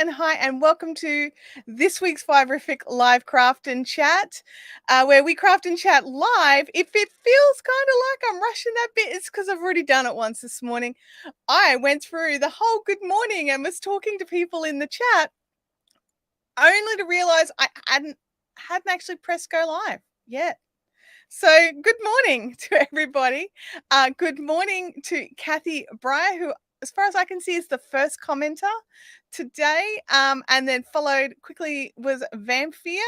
and hi, and welcome to this week's Fiberific Live Craft and Chat, where we craft and chat live. If it feels kind of like I'm rushing that bit, it's because I've already done it once this morning. I went through the whole good morning and was talking to people in the chat, only to realize I hadn't actually pressed go live yet. So good morning to everybody. Good morning to Kathy Breyer, who, as far as I can see, is the first commenter today. And then followed quickly was Vampire.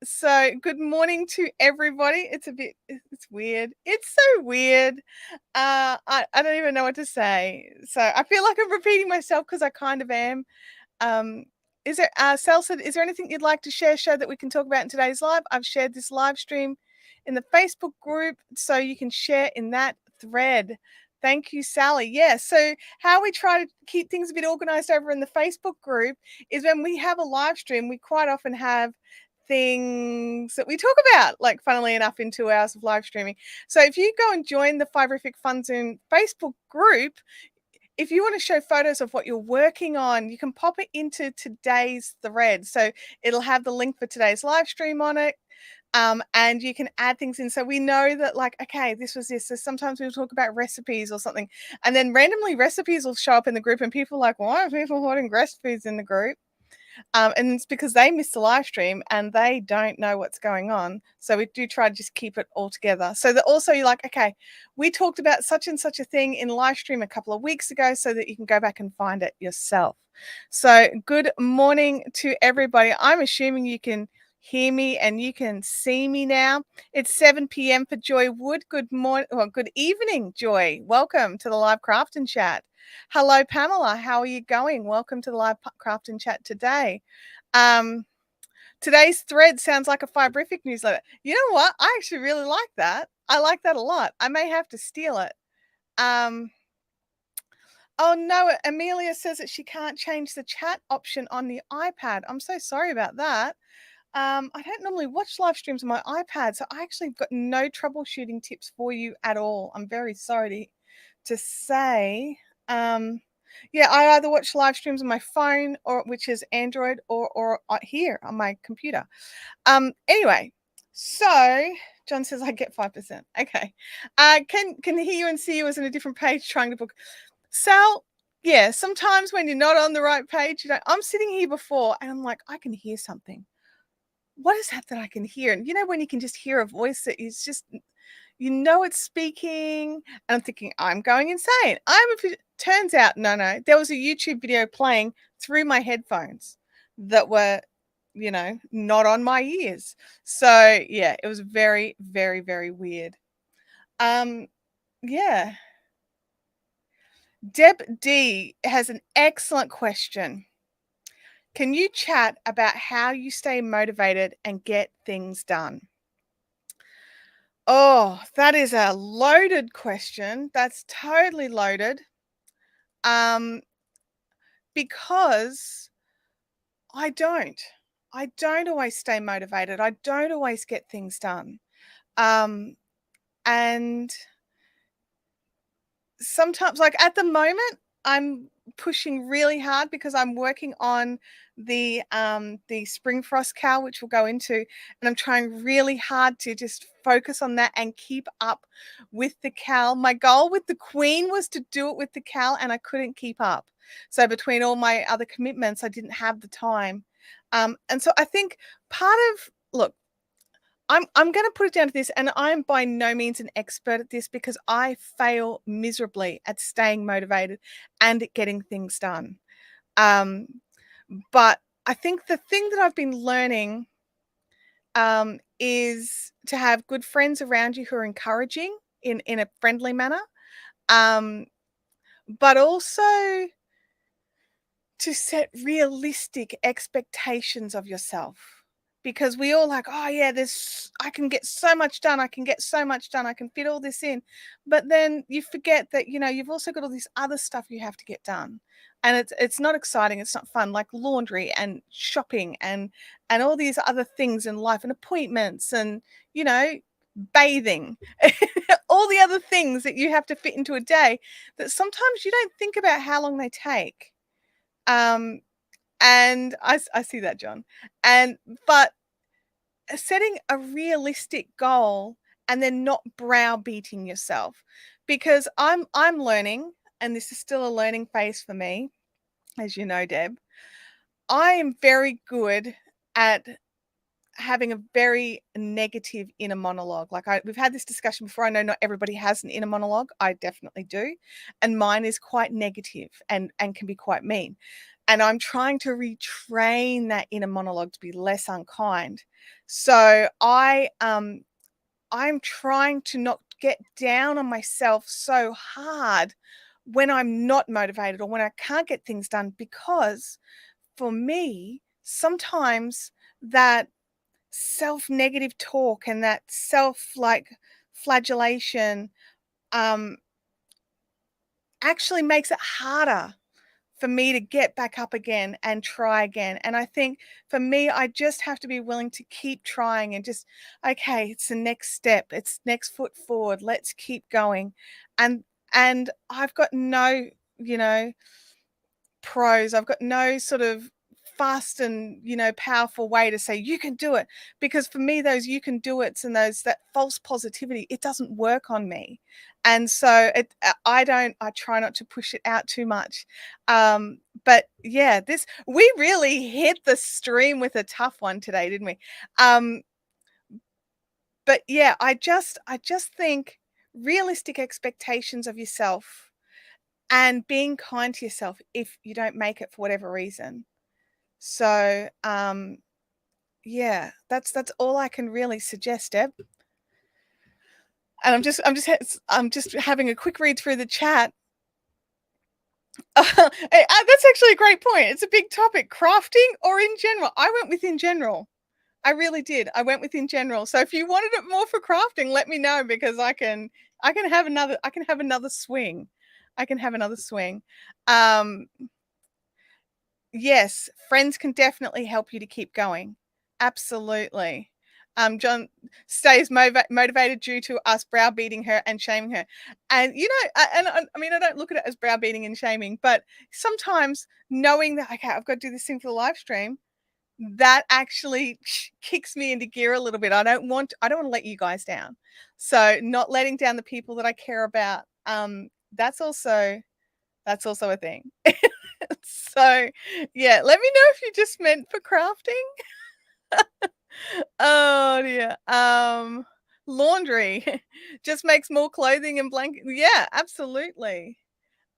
So good morning to everybody. It's weird. It's so weird. I don't even know what to say. So I feel like I'm repeating myself because I kind of am. Is there, Sal said, is there anything you'd like to share, show that we can talk about in today's live? I've shared this live stream in the Facebook group, so you can share in that thread. Thank you, Sally. Yeah, so how we try to keep things a bit organized over in the Facebook group is when we have a live stream, we quite often have things that we talk about, like funnily enough, in 2 hours of live streaming. So if you go and join the Fiberific Fun Zone Facebook group, if you want to show photos of what you're working on, you can pop it into today's thread. So it'll have the link for today's live stream on it. And you can add things in. So we know that, like, okay, this was this. So sometimes we'll talk about recipes or something. And then randomly recipes will show up in the group and people are like, why are people putting recipes in the group? And it's because they missed the live stream and they don't know what's going on. So we do try to just keep it all together. So that also you're like, okay, we talked about such and such a thing in live stream a couple of weeks ago, so that you can go back and find it yourself. So good morning to everybody. I'm assuming you can hear me and you can see me now. It's 7 p.m. for Joy Wood. Good morning, well, good evening, Joy. Welcome to the live craft and chat. Hello, Pamela. How are you going? Welcome to the live craft and chat today. Today's thread sounds like a Fiberific newsletter. You know what? I actually really like that. I like that a lot. I may have to steal it. Oh no, Amelia says that she can't change the chat option on the iPad. I'm so sorry about that. I don't normally watch live streams on my iPad, so I actually got no troubleshooting tips for you at all. I'm very sorry to say. Yeah, I either watch live streams on my phone, or which is Android, or here on my computer. Anyway, so John says I get 5%. Okay. Can hear you and see you as in a different page trying to book. Sal, yeah, sometimes when you're not on the right page, you know, I'm sitting here before and I'm like, I can hear something. What is that I can hear? And you know, when you can just hear a voice that is just, you know, it's speaking, and I'm thinking, I'm going insane. Turns out, no, there was a YouTube video playing through my headphones that were, you know, not on my ears. So yeah, it was very, very, very weird. Yeah. Deb D has an excellent question. Can you chat about how you stay motivated and get things done? Oh, that is a loaded question. That's totally loaded. Because I don't always stay motivated. I don't always get things done. And sometimes, like at the moment, I'm pushing really hard because I'm working on the spring frost cow, which we'll go into, and I'm trying really hard to just focus on that and keep up with the cow. My goal with the queen was to do it with the cow, and I couldn't keep up. So between all my other commitments, I didn't have the time. And so I think part of, look, I'm going to put it down to this, and I'm by no means an expert at this because I fail miserably at staying motivated and at getting things done. But I think the thing that I've been learning is to have good friends around you who are encouraging in a friendly manner, but also to set realistic expectations of yourself. Because we all like, oh yeah, I can get so much done. I can get so much done. I can fit all this in. But then you forget that, you know, you've also got all this other stuff you have to get done. And it's not exciting. It's not fun, like laundry and shopping and all these other things in life, and appointments and, you know, bathing, all the other things that you have to fit into a day that sometimes you don't think about how long they take. Um, and I see that, John. And but setting a realistic goal and then not browbeating yourself, because I'm learning, and this is still a learning phase for me, as you know, Deb. I am very good at having a very negative inner monologue. Like we've had this discussion before. I know not everybody has an inner monologue. I definitely do. And mine is quite negative and can be quite mean. And I'm trying to retrain that inner monologue to be less unkind. So I'm trying to not get down on myself so hard when I'm not motivated or when I can't get things done, because for me, sometimes that self-negative talk and that self like flagellation um actually makes it harder for me to get back up again and try again. And I think for me, I just have to be willing to keep trying and just, okay, it's the next step, it's next foot forward, let's keep going. And I've got no, you know, pros. I've got no sort of fast and, powerful way to say you can do it, because for me those you can do it's and those that false positivity, it doesn't work on me. And so I try not to push it out too much. But yeah, this we really hit the stream with a tough one today, didn't we? Um but yeah, I just think realistic expectations of yourself and being kind to yourself if you don't make it for whatever reason. So, yeah, that's all I can really suggest, Deb. And I'm just having a quick read through the chat. That's actually a great point. It's a big topic, crafting or in general. I went with in general. I really did. I went with in general. So if you wanted it more for crafting, let me know, because I can have another swing. I can have another swing. Um, Yes, friends can definitely help you to keep going. Absolutely. John stays motivated due to us browbeating her and shaming her. And, I mean, I don't look at it as browbeating and shaming, but sometimes knowing that, okay, I've got to do this thing for the live stream, that actually kicks me into gear a little bit. I don't want to let you guys down. So not letting down the people that I care about. That's also that's also a thing. So, yeah, let me know if you just meant for crafting. Oh, dear. Laundry just makes more clothing and blanket. Yeah, absolutely.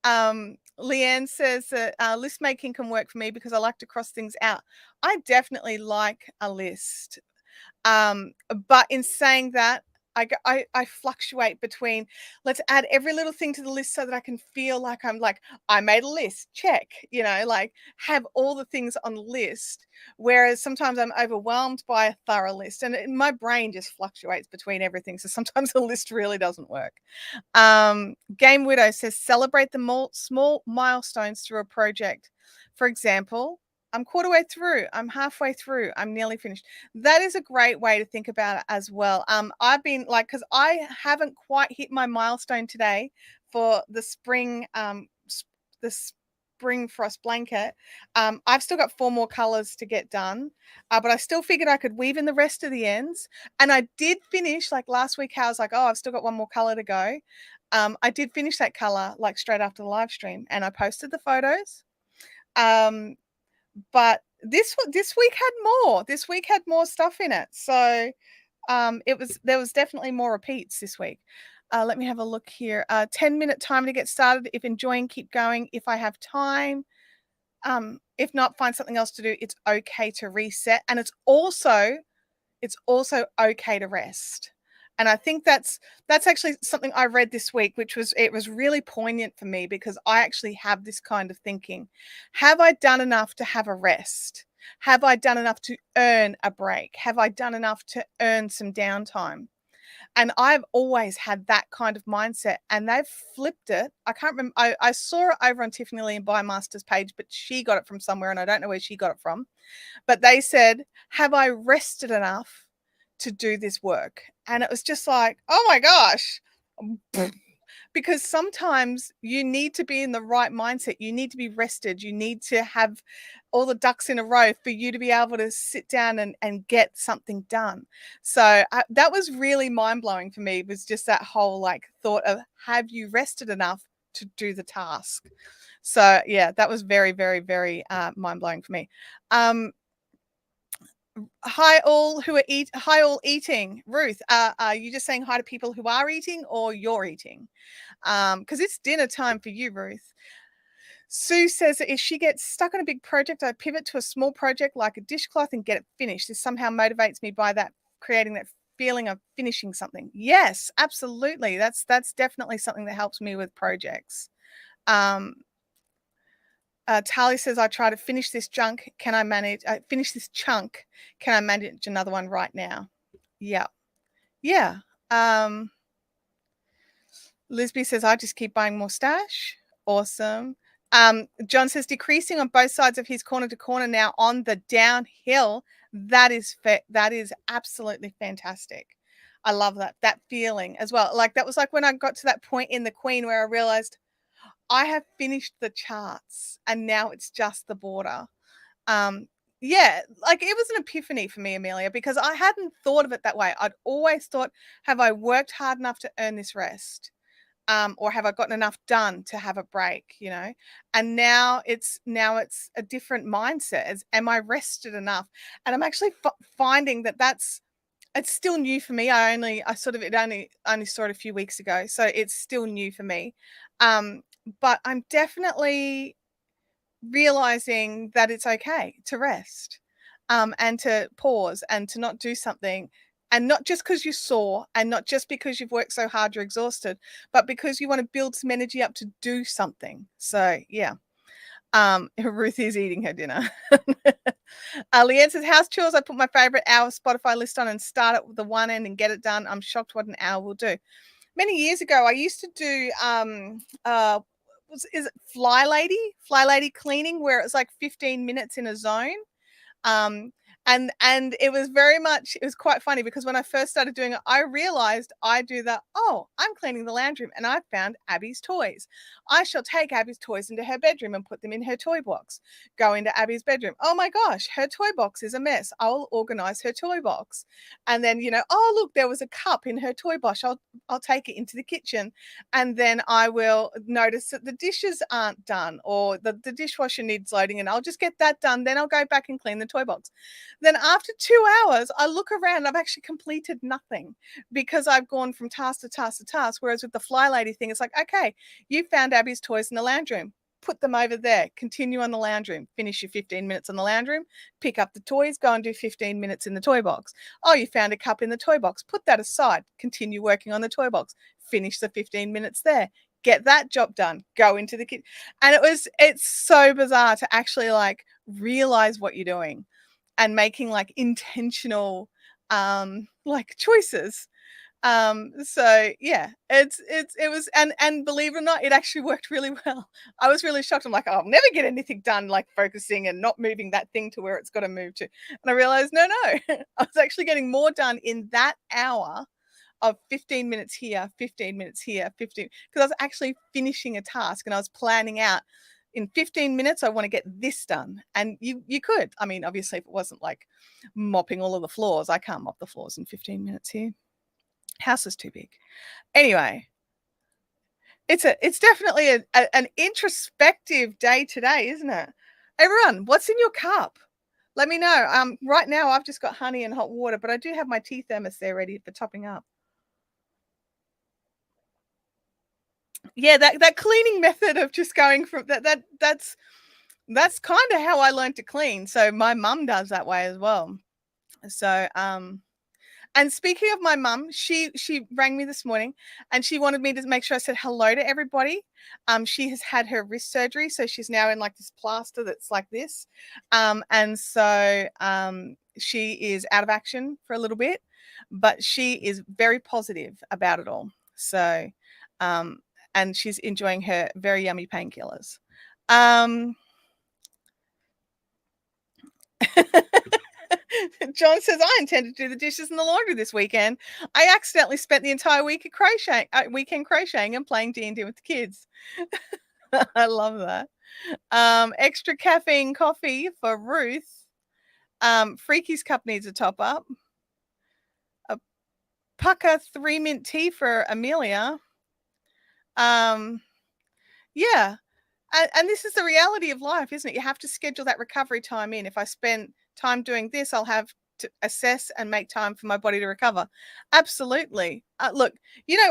Leanne says that, list making can work for me because I like to cross things out. I definitely like a list. Um, but in saying that, I fluctuate between, let's add every little thing to the list so that I can feel like I'm like, I made a list, check, like have all the things on the list. Whereas sometimes I'm overwhelmed by a thorough list, and my brain just fluctuates between everything. So sometimes a list really doesn't work. Game Widow says celebrate the small milestones through a project. For example, I'm quarter way through, I'm halfway through, I'm nearly finished. That is a great way to think about it as well. I've been like, because I haven't quite hit my milestone today for the spring, the spring frost blanket. I've still got 4 more colors to get done, but I still figured I could weave in the rest of the ends. And I did finish, like last week, how I was like, oh, I've still got 1 more color to go. I did finish that color like straight after the live stream, and I posted the photos. Um, but this week had more. This week had more stuff in it. So, there was definitely more repeats this week. Let me have a look here. 10-minute time to get started. If enjoying, keep going. If I have time, if not, find something else to do. It's okay to reset, and it's also okay to rest. And I think that's actually something I read this week, which was really poignant for me, because I actually have this kind of thinking. Have I done enough to have a rest? Have I done enough to earn a break? Have I done enough to earn some downtime? And I've always had that kind of mindset, and they've flipped it. I can't remember. I saw it over on Tiffany Lee and Buymaster's page, but she got it from somewhere and I don't know where she got it from. But they said, have I rested enough to do this work? And it was just like, oh my gosh, because sometimes you need to be in the right mindset. You need to be rested. You need to have all the ducks in a row for you to be able to sit down and get something done. So that was really mind blowing for me, was just that whole like thought of, have you rested enough to do the task? So yeah, that was very, very, very mind blowing for me. Hi all who are hi all eating. Ruth, are you just saying hi to people who are eating, or you're eating? Because it's dinner time for you, Ruth. Sue says that if she gets stuck on a big project, I pivot to a small project like a dishcloth and get it finished. This somehow motivates me by that, creating that feeling of finishing something. Yes, absolutely. That's definitely something that helps me with projects. Tali says, I try to finish this junk. Can I manage, finish this chunk? Can I manage another one right now? Yeah. Yeah. Lisby says, I just keep buying more stash. Awesome. John says, decreasing on both sides of his corner to corner now on the downhill. That is absolutely fantastic. I love that feeling as well. Like that was like when I got to that point in the Queen where I realized I have finished the charts and now it's just the border. Yeah, like it was an epiphany for me, Amelia, because I hadn't thought of it that way. I'd always thought, have I worked hard enough to earn this rest? Or have I gotten enough done to have a break, you know? And now it's a different mindset. As, am I rested enough? And I'm actually finding that it's still new for me. I sort of only saw it a few weeks ago, so it's still new for me. But I'm definitely realizing that it's okay to rest, and to pause and to not do something, and not just because you're sore and not just because you've worked so hard you're exhausted, but because you want to build some energy up to do something. So yeah. Ruth is eating her dinner. Leanne says, house chores, I put my favorite hour Spotify list on and start at the one end and get it done. I'm shocked what an hour will do. Many years ago, I used to do is it fly lady cleaning, where it's like 15 minutes in a zone. um and it was very much, it was quite funny because when I first started doing it, I realized I do that. Oh, I'm cleaning the lounge room and I found Abby's toys. I shall take Abby's toys into her bedroom and put them in her toy box. Go into Abby's bedroom. Oh my gosh, her toy box is a mess. I'll organize her toy box. And then, oh look, there was a cup in her toy box. I'll take it into the kitchen. And then I will notice that the dishes aren't done, or the dishwasher needs loading, and I'll just get that done. Then I'll go back and clean the toy box. Then after 2 hours, I look around, I've actually completed nothing because I've gone from task to task to task. Whereas with the fly lady thing, it's like, okay, you found Abby's toys in the lounge room. Put them over there. Continue on the lounge room. Finish your 15 minutes on the lounge room. Pick up the toys. Go and do 15 minutes in the toy box. Oh, you found a cup in the toy box. Put that aside. Continue working on the toy box. Finish the 15 minutes there. Get that job done. Go into the kitchen. And it's so bizarre to actually like realize what you're doing and making like intentional like choices. So yeah, it was, and believe it or not, it actually worked really well. I was really shocked. I'm like, oh, I'll never get anything done like focusing and not moving that thing to where it's got to move to. And I realized no, I was actually getting more done in that hour of 15 minutes here, 15 minutes here, 15, because I was actually finishing a task and I was planning out, in 15 minutes I want to get this done. And you could, I mean, obviously if it wasn't like mopping all of the floors, I can't mop the floors in 15 minutes here. House is too big. Anyway, it's definitely an introspective day today, isn't it? Everyone, what's in your cup? Let me know. Right now I've just got honey and hot water, but I do have my tea thermos there ready for topping up. Yeah, that cleaning method of just going from that's kind of how I learned to clean. So my mum does that way as well. So and speaking of my mum, she rang me this morning and she wanted me to make sure I said hello to everybody. She has had her wrist surgery, so she's now in like this plaster that's like this. And so she is out of action for a little bit, but she is very positive about it all. So and she's enjoying her very yummy painkillers. John says, I intend to do the dishes and the laundry this weekend. I accidentally spent the entire weekend crocheting and playing D&D with the kids. I love that. Extra caffeine coffee for Ruth. Freaky's cup needs a top up. A pucker 3-mint tea for Amelia. Yeah. And this is the reality of life, isn't it? You have to schedule that recovery time in. If I spend time doing this, I'll have to assess and make time for my body to recover. Absolutely. Look,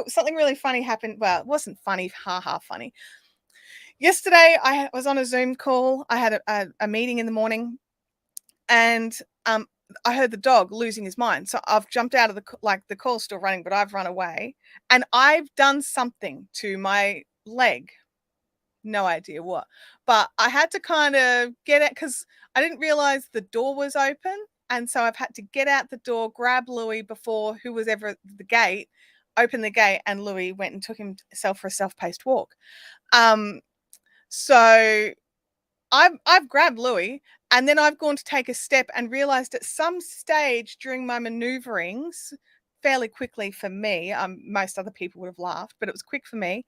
something really funny happened. Well, it wasn't funny, funny. Yesterday, I was on a Zoom call. I had a meeting in the morning, and I heard the dog losing his mind. So I've jumped out of the call's still running, but I've run away, and I've done something to my leg. No idea what, but I had to kind of get it because I didn't realize the door was open. And so I've had to get out the door, grab Louis before who was ever at the gate, open the gate, and Louis went and took himself for a self-paced walk. So I've grabbed Louis, and then I've gone to take a step and realized at some stage during my maneuverings, fairly quickly for me, most other people would have laughed, but it was quick for me.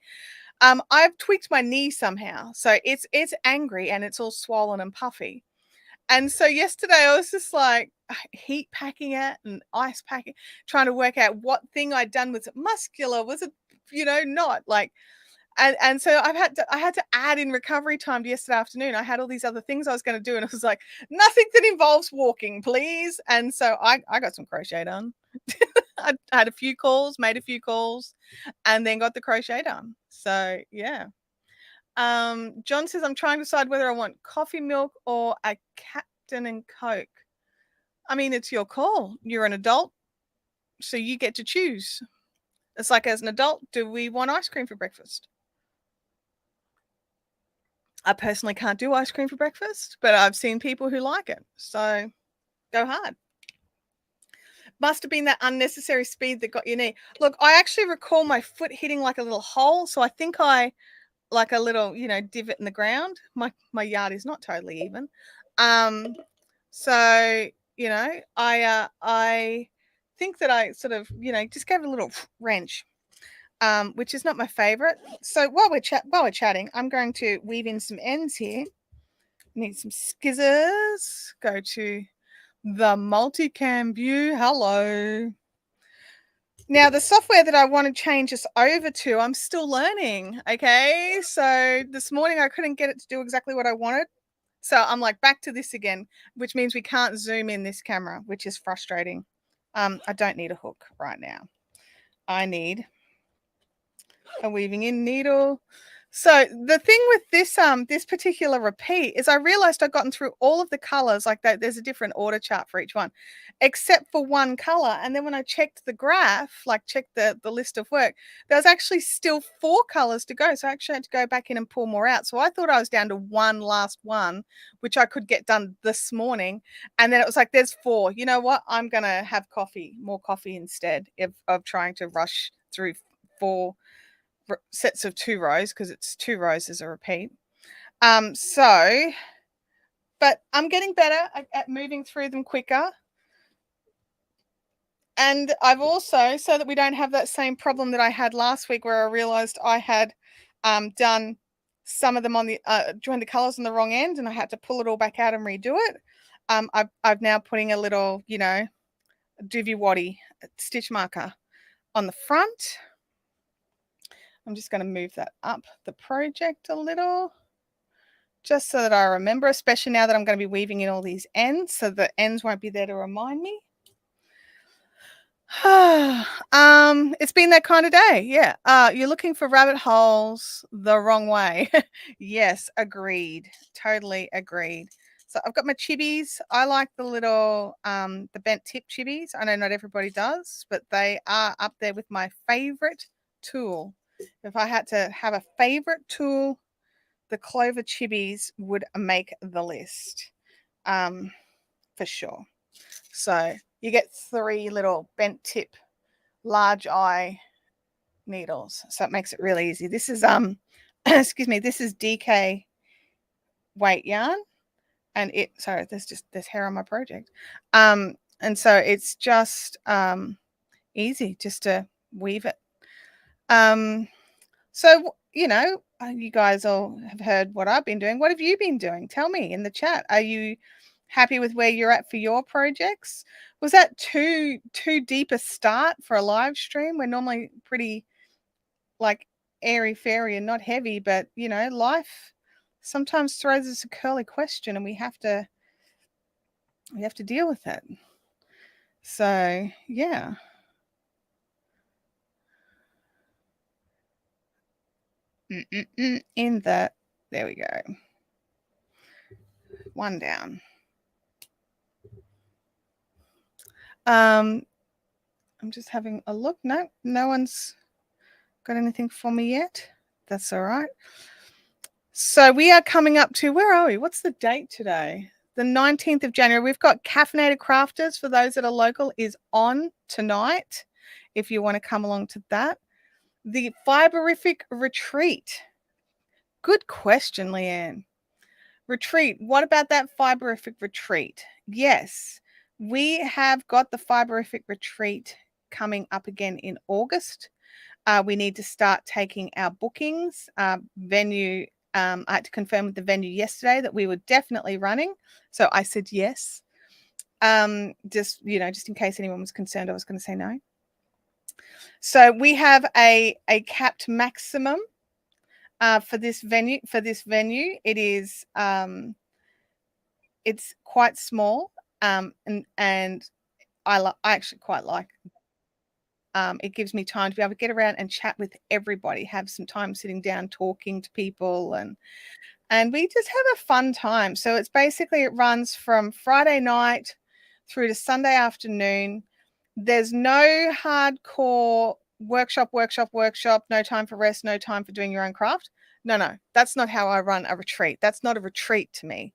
I've tweaked my knee somehow, so it's angry and it's all swollen and puffy. And so yesterday I was just like heat packing it and ice packing, trying to work out what thing I'd done. Was it muscular? Was it, not like, and so I had to add in recovery time to yesterday afternoon. I had all these other things I was going to do, and it was like, nothing that involves walking, please. And so I got some crochet done. I had a few calls, made a few calls, and then got the crochet done. So yeah. John says, I'm trying to decide whether I want coffee milk or a Captain and Coke. I mean, it's your call. You're an adult, so you get to choose. It's like, as an adult, do we want ice cream for breakfast? I personally can't do ice cream for breakfast, but I've seen people who like it. So go hard. Must have been that unnecessary speed that got your knee. Look, I actually recall my foot hitting like a little hole. So I think like a little, divot in the ground. My yard is not totally even. So, I think that I sort of, just gave it a little wrench, which is not my favorite. So while we're chatting, I'm going to weave in some ends here. Need some scissors. Go to the multicam view. Hello. Now, the software that I want to change this over to, I'm still learning. Okay. So this morning I couldn't get it to do exactly what I wanted. So I'm like back to this again, which means we can't zoom in this camera, which is frustrating. I don't need a hook right now. I need a weaving in needle. So the thing with this particular repeat is I realized I'd gotten through all of the colors like that. There's a different order chart for each one, except for one color. And then when I checked the graph, like checked the list of work, there was actually still 4 colors to go. So I actually had to go back in and pull more out. So I thought I was down to one last one, which I could get done this morning. And then it was like, there's 4. You know what? I'm going to have more coffee instead of trying to rush through 4 sets of 2 rows, because it's 2 rows as a repeat. But I'm getting better at moving through them quicker. And I've also, so that we don't have that same problem that I had last week where I realized I had done some of them on the joined the colors on the wrong end and I had to pull it all back out and redo it. I've now putting a little, Doovie Waddy stitch marker on the front. I'm just going to move that up the project a little, just so that I remember, especially now that I'm going to be weaving in all these ends, so the ends won't be there to remind me. It's been that kind of day. Yeah. You're looking for rabbit holes the wrong way. Yes, agreed. Totally agreed. So I've got my chibis. I like the little, the bent tip chibis. I know not everybody does, but they are up there with my favorite tool. If I had to have a favorite tool, the clover chibis would make the list, for sure. So you get 3 little bent tip, large eye needles. So it makes it really easy. This is, excuse me, this is DK weight yarn. And there's hair on my project. And so it's just easy just to weave it. So, you guys all have heard what I've been doing. What have you been doing? Tell me in the chat. Are you happy with where you're at for your projects? Was that too deep a start for a live stream? We're normally pretty like airy fairy and not heavy, but life sometimes throws us a curly question and we have to deal with it. So, yeah. In that, there we go. One down. I'm just having a look. No one's got anything for me yet. That's all right. So we are coming up to, where are we? What's the date today? The 19th of January. We've got Caffeinated Crafters, for those that are local, is on tonight, if you want to come along to that. The Fiberific Retreat. Good question, Leanne. Retreat. What about that Fiberific Retreat? Yes, we have got the Fiberific Retreat coming up again in August. We need to start taking our bookings. Venue, I had to confirm with the venue yesterday that we were definitely running. So I said yes. Just in case anyone was concerned, I was going to say no. So we have a capped maximum for this venue. It is it's quite small, and I actually quite like. It gives me time to be able to get around and chat with everybody, have some time sitting down, talking to people, and we just have a fun time. So it's basically, it runs from Friday night through to Sunday afternoon. There's no hardcore workshop, no time for rest, no time for doing your own craft. No, that's not how I run a retreat. That's not a retreat to me.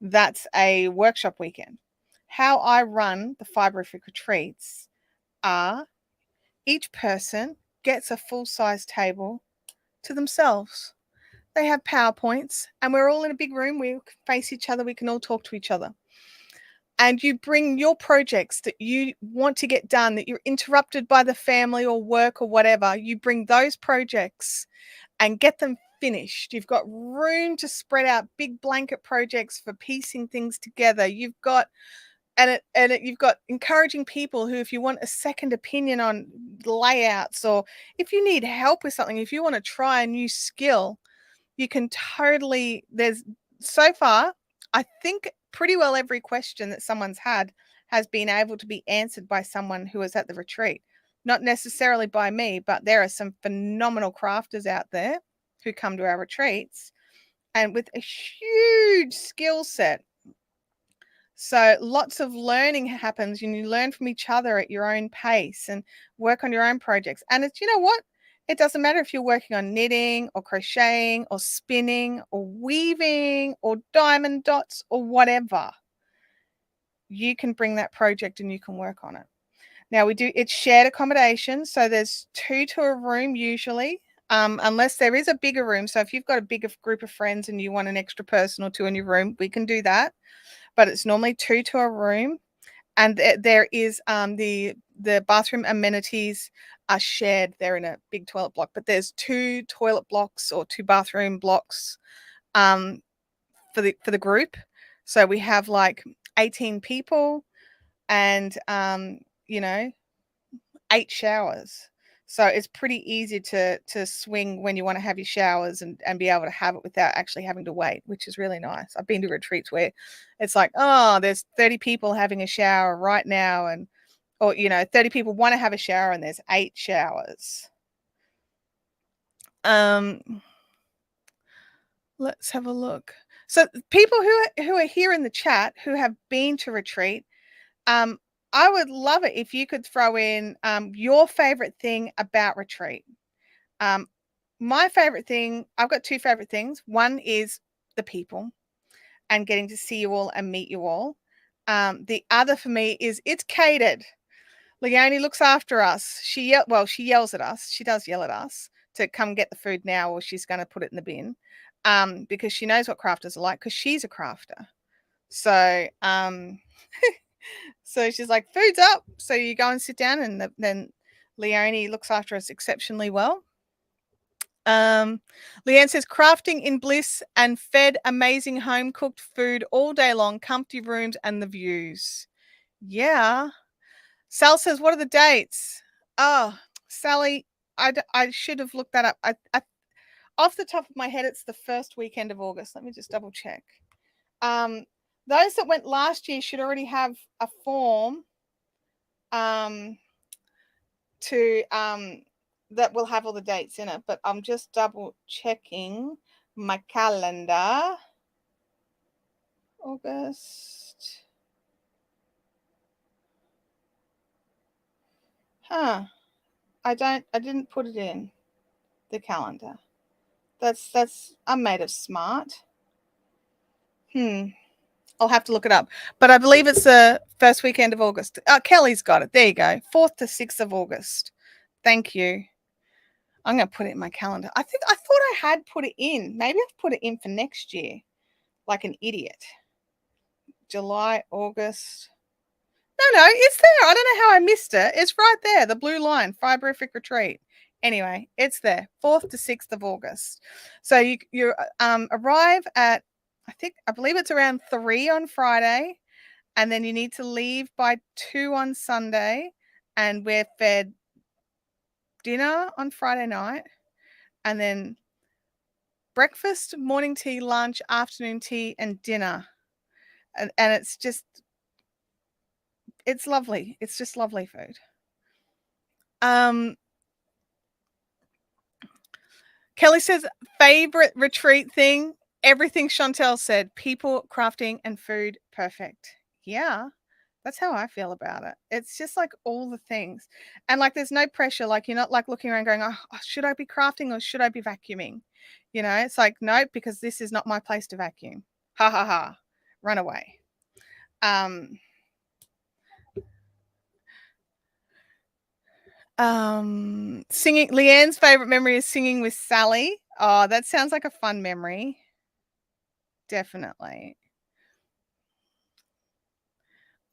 That's a workshop weekend. How I run the Fiberific retreats are, each person gets a full-size table to themselves. They have PowerPoints, and we're all in a big room. We face each other. We can all talk to each other. And you bring your projects that you want to get done, that you're interrupted by the family or work or whatever. You bring those projects and get them finished. You've got room to spread out big blanket projects for piecing things together. You've got you've got encouraging people who, if you want a second opinion on layouts, or if you need help with something, if you want to try a new skill, you can totally, there's, so far, I think pretty well every question that someone's had has been able to be answered by someone who was at the retreat. Not necessarily by me, but there are some phenomenal crafters out there who come to our retreats and with a huge skill set. So lots of learning happens, and you learn from each other at your own pace and work on your own projects. And it's, you know what? It doesn't matter if you're working on knitting or crocheting or spinning or weaving or diamond dots or whatever. You can bring that project and you can work on it. Now it's shared accommodation. So there's 2 to a room usually, unless there is a bigger room. So if you've got a bigger group of friends and you want an extra person or 2 in your room, we can do that. But it's normally 2 to a room, and there is the bathroom amenities are shared. They're in a big toilet block, but there's 2 toilet blocks or 2 bathroom blocks for the group. So we have like 18 people, and 8 showers. So it's pretty easy to swing when you want to have your showers and be able to have it without actually having to wait, which is really nice. I've been to retreats where it's like, oh, there's 30 people having a shower right now, or 30 people want to have a shower and there's 8 showers. Let's have a look. So people who are here in the chat who have been to retreat, I would love it if you could throw in your favorite thing about retreat. My favorite thing, I've got 2 favorite things. One is the people and getting to see you all and meet you all. The other for me is it's catered. Leonie looks after us. She yells at us. She does yell at us to come get the food now, or she's going to put it in the bin, because she knows what crafters are like, because she's a crafter. So So she's like, food's up. So you go and sit down, and then Leonie looks after us exceptionally well. Leanne says, crafting in bliss and fed amazing home cooked food all day long, comfy rooms and the views. Yeah. Sal says, what are the dates? Oh, Sally, I should have looked that up. Off the top of my head, it's the first weekend of August. Let me just double check. Those that went last year should already have a form to that will have all the dates in it, but I'm just double checking my calendar. August. Huh. I didn't put it in the calendar. I'm made of smart. I'll have to look it up. But I believe it's the first weekend of August. Kelly's got it. There you go. 4th to 6th of August. Thank you. I'm going to put it in my calendar. I thought I had put it in. Maybe I've put it in for next year, like an idiot. July, August. No, it's there. I don't know how I missed it. It's right there, the blue line, Fiberific Retreat. Anyway, it's there, 4th to 6th of August. So you arrive at, I believe it's around 3 on Friday, and then you need to leave by 2 on Sunday, and we're fed dinner on Friday night, and then breakfast, morning tea, lunch, afternoon tea, and dinner. And it's lovely. It's just lovely food. Kelly says, favorite retreat thing, everything Chantelle said, people, crafting, and food, perfect. Yeah, that's how I feel about it. It's just like all the things. And like there's no pressure. Like you're not like looking around going, oh, should I be crafting or should I be vacuuming? You know, it's like, no, because this is not my place to vacuum. Ha ha ha. Run away. Singing, Leanne's favorite memory is singing with Sally. Oh, that sounds like a fun memory. Definitely.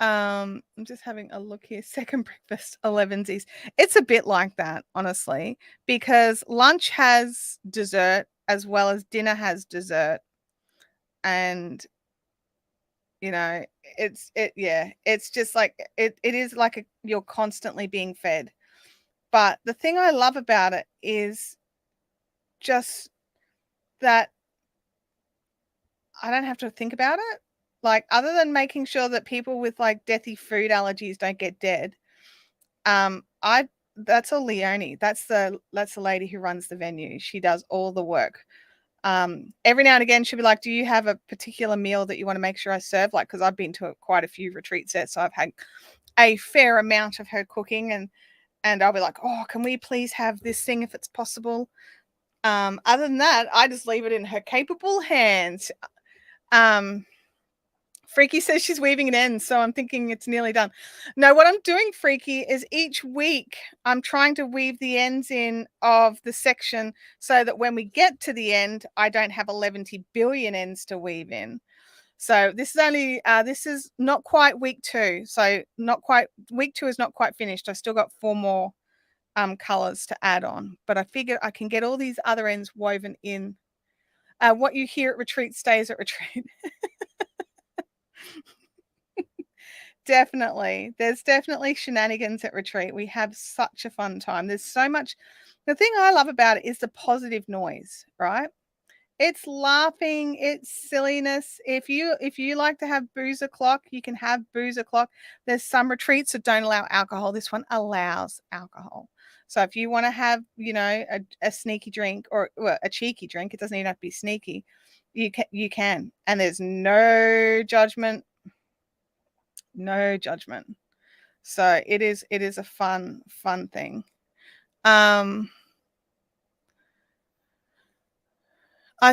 I'm just having a look here. Second breakfast, 11sies. It's a bit like that, honestly, because lunch has dessert as well as dinner has dessert. And you know, it's just like it is like you're constantly being fed. But the thing I love about it is just that I don't have to think about it. Like, other than making sure that people with like deathy food allergies don't get dead, I that's all Leonie. That's the lady who runs the venue. She does all the work. Every now and again she'll be like, do you have a particular meal that you want to make sure I serve? Like, because I've been to quite a few retreats there, so I've had a fair amount of her cooking, and I'll be like, oh, can we please have this thing if it's possible? Other than that, I just leave it in her capable hands. Freaky says she's weaving an end, so I'm thinking it's nearly done. No, what I'm doing, Freaky, is each week I'm trying to weave the ends in of the section so that when we get to the end, I don't have 11 billion ends to weave in. So this is not quite week 2. So week 2 is not quite finished. I still got 4 more colors to add on, but I figure I can get all these other ends woven in. What you hear at retreat stays at retreat. Definitely. There's definitely shenanigans at retreat. We have such a fun time. There's so much. The thing I love about it is the positive noise, right? It's laughing, it's silliness. If you like to have booze o'clock, you can have booze o'clock. There's some retreats that don't allow alcohol. This one allows alcohol. So if you want to have, a sneaky drink or a cheeky drink, it doesn't even have to be sneaky. You can. And there's no judgment. No judgment. So it is a fun thing. I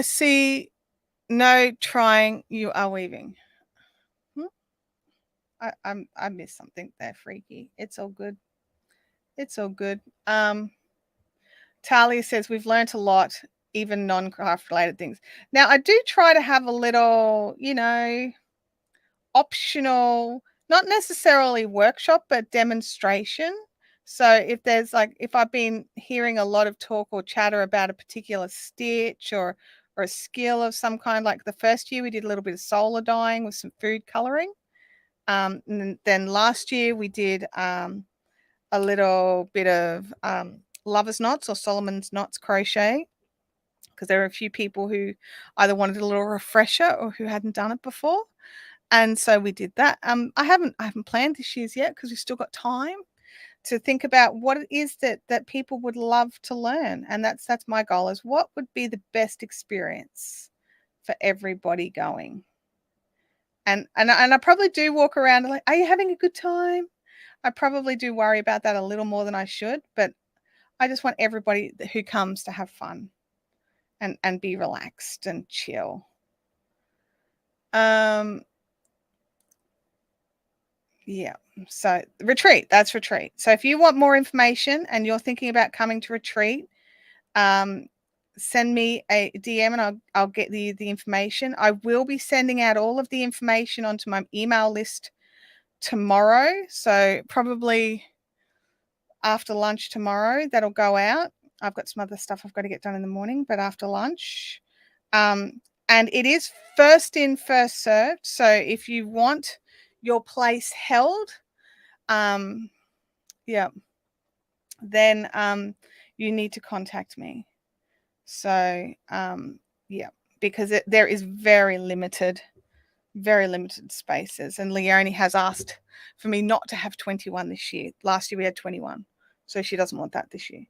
see no trying, you are weaving. I missed something there, Freaky. It's all good. It's all good. Talia says we've learnt a lot, even non-craft related things. Now I do try to have a little, optional, not necessarily workshop, but demonstration. So if I've been hearing a lot of talk or chatter about a particular stitch or a skill of some kind, like the first year we did a little bit of solar dyeing with some food coloring. And then last year we did a little bit of lover's knots or Solomon's knots crochet, because there are a few people who either wanted a little refresher or who hadn't done it before. And so we did that. I haven't planned this year's yet because we've still got time to think about what it is that people would love to learn. And that's my goal, is what would be the best experience for everybody going. And I probably do walk around like, are you having a good time? I probably do worry about that a little more than I should, but I just want everybody who comes to have fun and be relaxed and chill. Yeah. So retreat, that's retreat. So if you want more information and you're thinking about coming to retreat, send me a DM and I'll get the information. I will be sending out all of the information onto my email list tomorrow. So probably after lunch tomorrow, that'll go out. I've got some other stuff I've got to get done in the morning, but after lunch. And it is first in, first served. So if you want your place held, yeah, then you need to contact me. So yeah, because there is very limited spaces, and Leonie has asked for me not to have 21 this year. Last year we had 21, so she doesn't want that this year.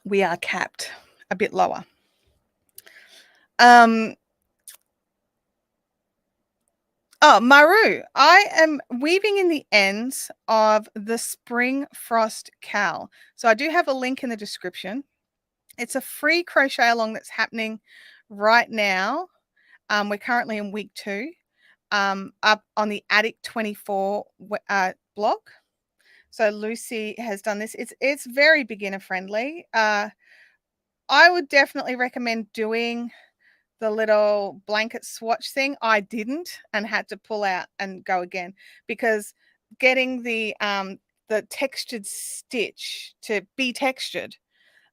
We are capped a bit lower. Oh, Maru, I am weaving in the ends of the Spring Frost Cowl. So I do have a link in the description. It's a free crochet along that's happening right now. We're currently in week 2, up on the Attic 24 blog. So Lucy has done this. It's very beginner friendly. I would definitely recommend doing the little blanket swatch thing. I didn't, and had to pull out and go again, because getting the textured stitch to be textured,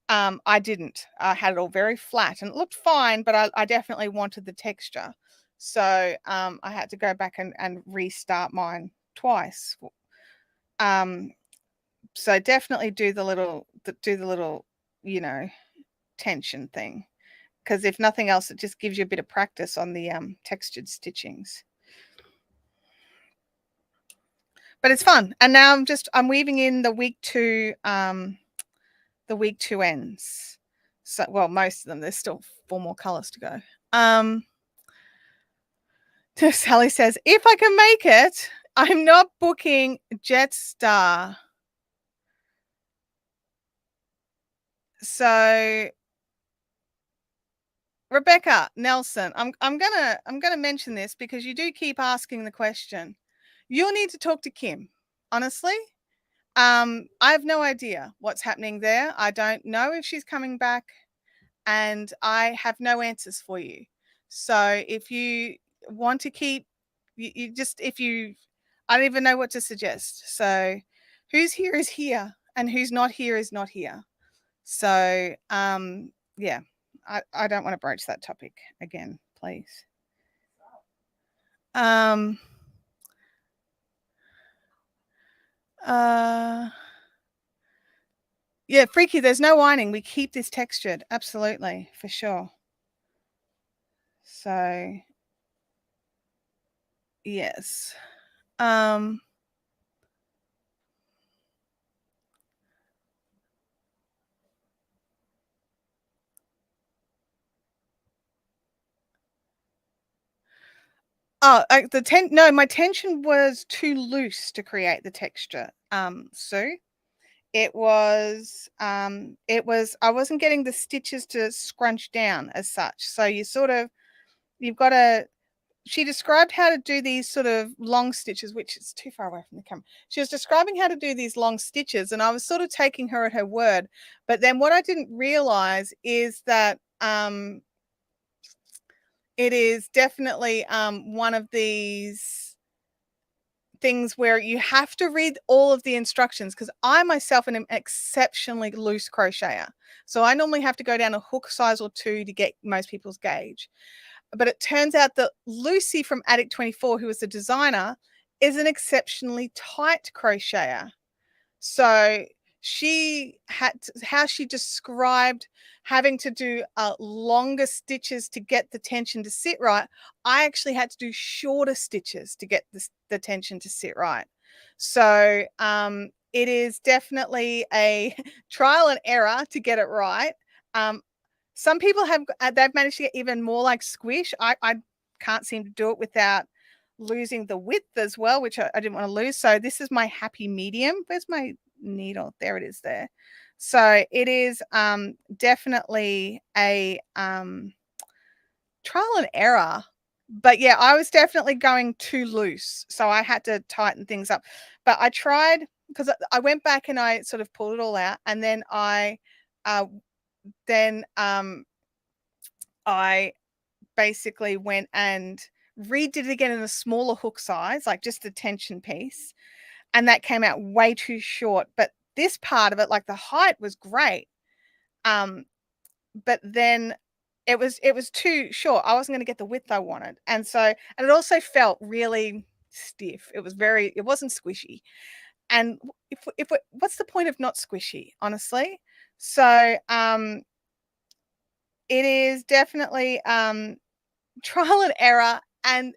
I didn't. I had it all very flat and it looked fine, but I definitely wanted the texture. So I had to go back and restart mine twice. So definitely do the little, tension thing, because if nothing else, it just gives you a bit of practice on the textured stitchings. But it's fun. And now I'm weaving in the week 2 ends. So, well, most of them. There's still 4 more colors to go. Sally says, if I can make it, I'm not booking Jetstar. So Rebecca Nelson, I'm gonna mention this because you do keep asking the question. You'll need to talk to Kim. Honestly, I have no idea what's happening there. I don't know if she's coming back, and I have no answers for you. So if you want to keep, I don't even know what to suggest. So who's here is here, and who's not here is not here. So yeah, I don't want to broach that topic again, please. Yeah, Freaky, there's no ironing. We keep this textured. Absolutely, for sure. So, yes. Oh, my tension was too loose to create the texture. Sue. It was I wasn't getting the stitches to scrunch down as such. So you've got to, she described how to do these sort of long stitches, which is too far away from the camera. She was describing how to do these long stitches, and I was sort of taking her at her word. But then what I didn't realize is that It is definitely one of these things where you have to read all of the instructions, because I myself am an exceptionally loose crocheter. So I normally have to go down a hook size or two to get most people's gauge. But it turns out that Lucy from Attic 24, who is the designer, is an exceptionally tight crocheter. So she had how she described having to do longer stitches to get the tension to sit right. I actually had to do shorter stitches to get the tension to sit right. So it is definitely a trial and error to get it right. Um, some people have they've managed to get even more like squish. I can't seem to do it without losing the width as well, which I didn't want to lose. So this is my happy medium. Where's my needle? There it is there. So it is definitely a trial and error. But yeah, I was definitely going too loose. So I had to tighten things up. But I tried, because I went back and I sort of pulled it all out, and then uh, then I basically went and redid it again in a smaller hook size, like just the tension piece, and that came out way too short. But this part of it, like the height was great, but then it was too short. I wasn't going to get the width I wanted, and it also felt really stiff. It wasn't squishy. And what's the point of not squishy, honestly? So it is definitely trial and error. And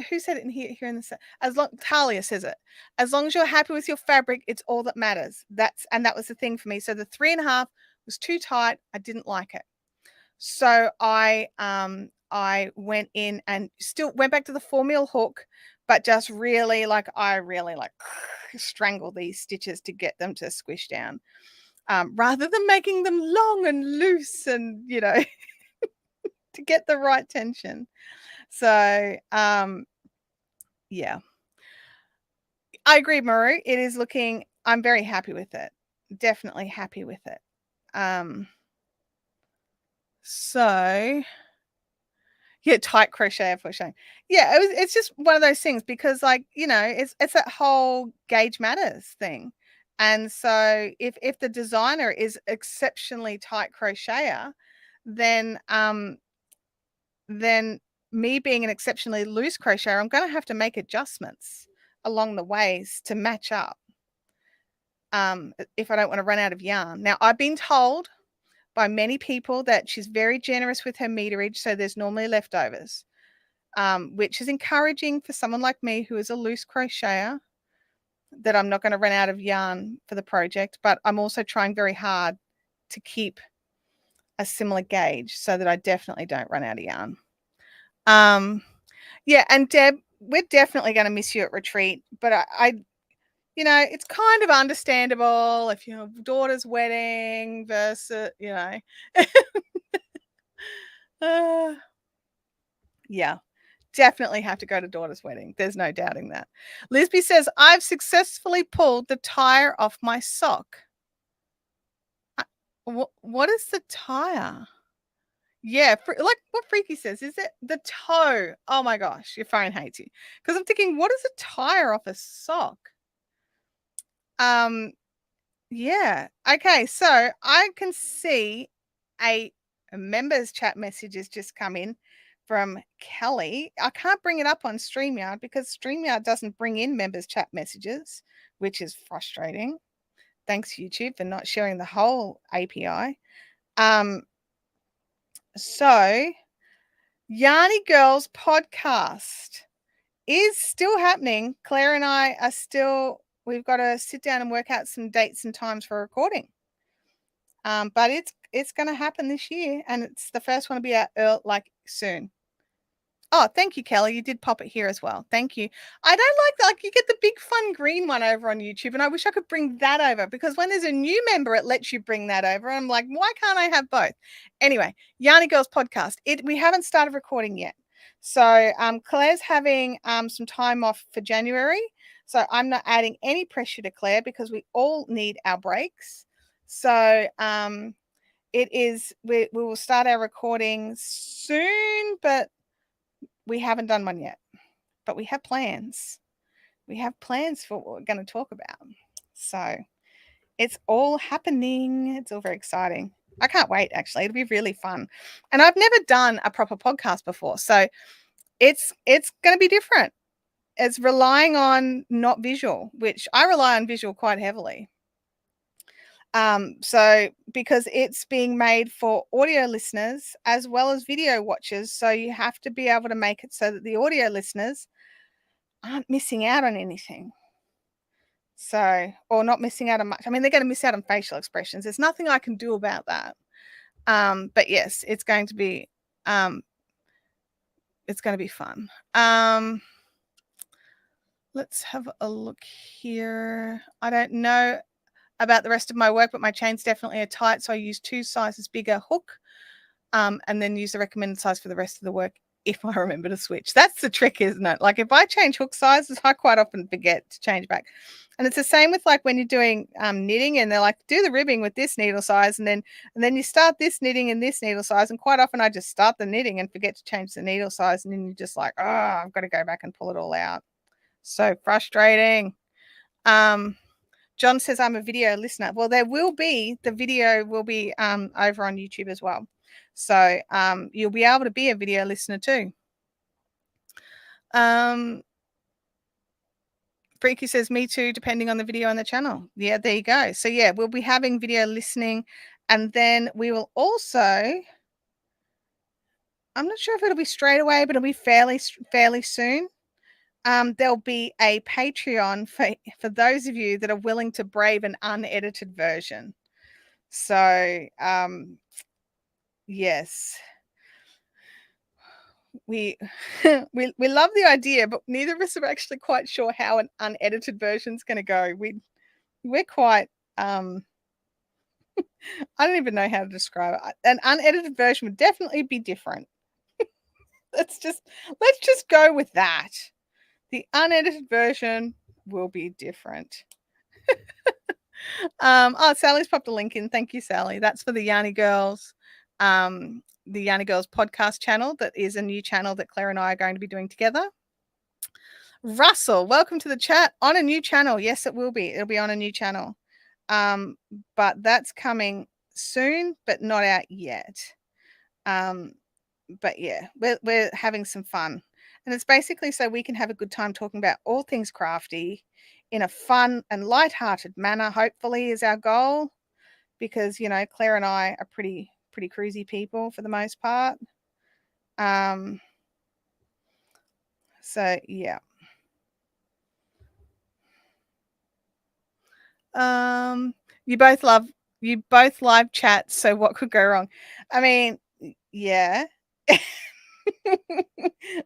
who said it in here in the as long Talia says it, as long as you're happy with your fabric, it's all that matters. That was the thing for me. So the 3.5 was too tight. I didn't like it. So I went in and still went back to the 4 mil hook, but just really I really strangle these stitches to get them to squish down, rather than making them long and loose and to get the right tension. So yeah, I agree, Maru. It is looking, I'm very happy with it. Definitely happy with it. So yeah, tight crochet for showing. Yeah, it's just one of those things, because it's that whole gauge matters thing. And so if the designer is exceptionally tight crocheter, then then me being an exceptionally loose crocheter, I'm going to have to make adjustments along the ways to match up, if I don't want to run out of yarn. Now, I've been told by many people that she's very generous with her meterage, so there's normally leftovers, which is encouraging for someone like me who is a loose crocheter, that I'm not going to run out of yarn for the project. But I'm also trying very hard to keep a similar gauge so that I definitely don't run out of yarn. Yeah, and Deb, we're definitely going to miss you at retreat, but I it's kind of understandable if your daughter's wedding versus, yeah, definitely have to go to daughter's wedding. There's no doubting that. Lisby says, I've successfully pulled the tire off my sock. What is the tire? Yeah, like what Freaky says, is it the toe? Oh my gosh, your phone hates you. Because I'm thinking, what is a tire off a sock? Yeah. Okay, so I can see a members chat message has just come in from Kelly. I can't bring it up on StreamYard because StreamYard doesn't bring in members chat messages, which is frustrating. Thanks, YouTube, for not sharing the whole API. So Yarny Girls podcast is still happening. Claire and I are still, we've got to sit down and work out some dates and times for recording. But it's going to happen this year, and it's the first one to be out soon. Oh, thank you, Kelly. You did pop it here as well. Thank you. I don't like you get the big fun green one over on YouTube, and I wish I could bring that over, because when there's a new member, it lets you bring that over. I'm like, why can't I have both? Anyway, Yarny Girls podcast. We haven't started recording yet. So Claire's having some time off for January. So I'm not adding any pressure to Claire, because we all need our breaks. So it is, we will start our recording soon, but we haven't done one yet. But we have plans. We have plans for what we're going to talk about. So it's all happening. It's all very exciting. I can't wait, actually. It'll be really fun. And I've never done a proper podcast before. So it's going to be different. It's relying on not visual, which I rely on visual quite heavily. So because it's being made for audio listeners as well as video watchers, so you have to be able to make it so that the audio listeners aren't missing out on anything. So, or not missing out on much. I mean, they're going to miss out on facial expressions. There's nothing I can do about that. But yes, it's going to be fun. Let's have a look here. I don't know about the rest of my work, but my chains definitely are tight, so I use 2 sizes bigger hook, and then use the recommended size for the rest of the work if I remember to switch. That's the trick, isn't it? Like if I change hook sizes, I quite often forget to change back. And it's the same with like when you're doing knitting, and they're like, do the ribbing with this needle size, and then you start this knitting in this needle size, and quite often I just start the knitting and forget to change the needle size, and then you're just like, oh, I've got to go back and pull it all out. So frustrating. John says I'm a video listener. Well, the video will be over on YouTube as well. So you'll be able to be a video listener too. Freaky says, me too, depending on the video on the channel. Yeah, there you go. So yeah, we'll be having video listening, and then we will also, I'm not sure if it'll be straight away, but it'll be fairly soon. There'll be a Patreon for those of you that are willing to brave an unedited version. So yes, we we love the idea, but neither of us are actually quite sure how an unedited version is going to go. We're quite I don't even know how to describe it. An unedited version would definitely be different. let's just go with that. The unedited version will be different. Sally's popped a link in. Thank you, Sally. That's for the Yarny Girls, the Yarny Girls podcast channel. That is a new channel that Claire and I are going to be doing together. Russell, welcome to the chat on a new channel. Yes, it will be. It'll be on a new channel. But that's coming soon, but not out yet. But yeah, we're having some fun. And it's basically so we can have a good time talking about all things crafty in a fun and light-hearted manner, hopefully, is our goal. Because, you know, Claire and I are pretty cruisy people for the most part. So yeah. You both live chat, so what could go wrong? I mean, yeah.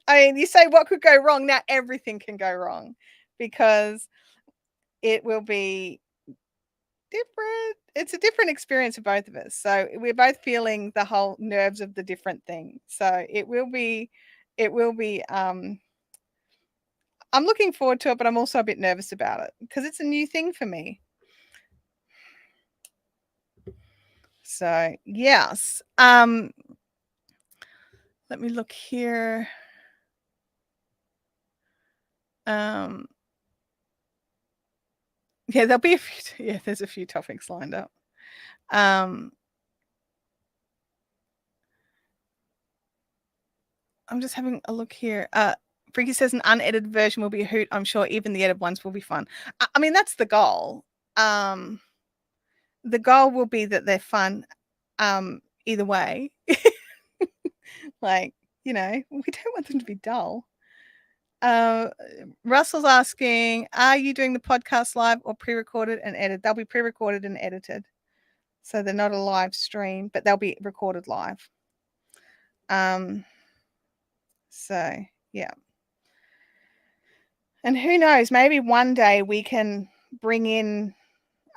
I mean, you say what could go wrong, now everything can go wrong, because it will be different. It's a different experience for both of us. So we're both feeling the whole nerves of the different thing. So it will be I'm looking forward to it, but I'm also a bit nervous about it because it's a new thing for me. So yes. Let me look here. Yeah, there'll be a few. Yeah, there's a few topics lined up. I'm just having a look here. Freaky says an unedited version will be a hoot. I'm sure even the edited ones will be fun. I mean, that's the goal. The goal will be that they're fun. Either way. Like, you know, we don't want them to be dull. Russell's asking, are you doing the podcast live or pre-recorded and edited? They'll be pre-recorded and edited. So they're not a live stream, but they'll be recorded live. So yeah. And who knows, maybe one day we can bring in,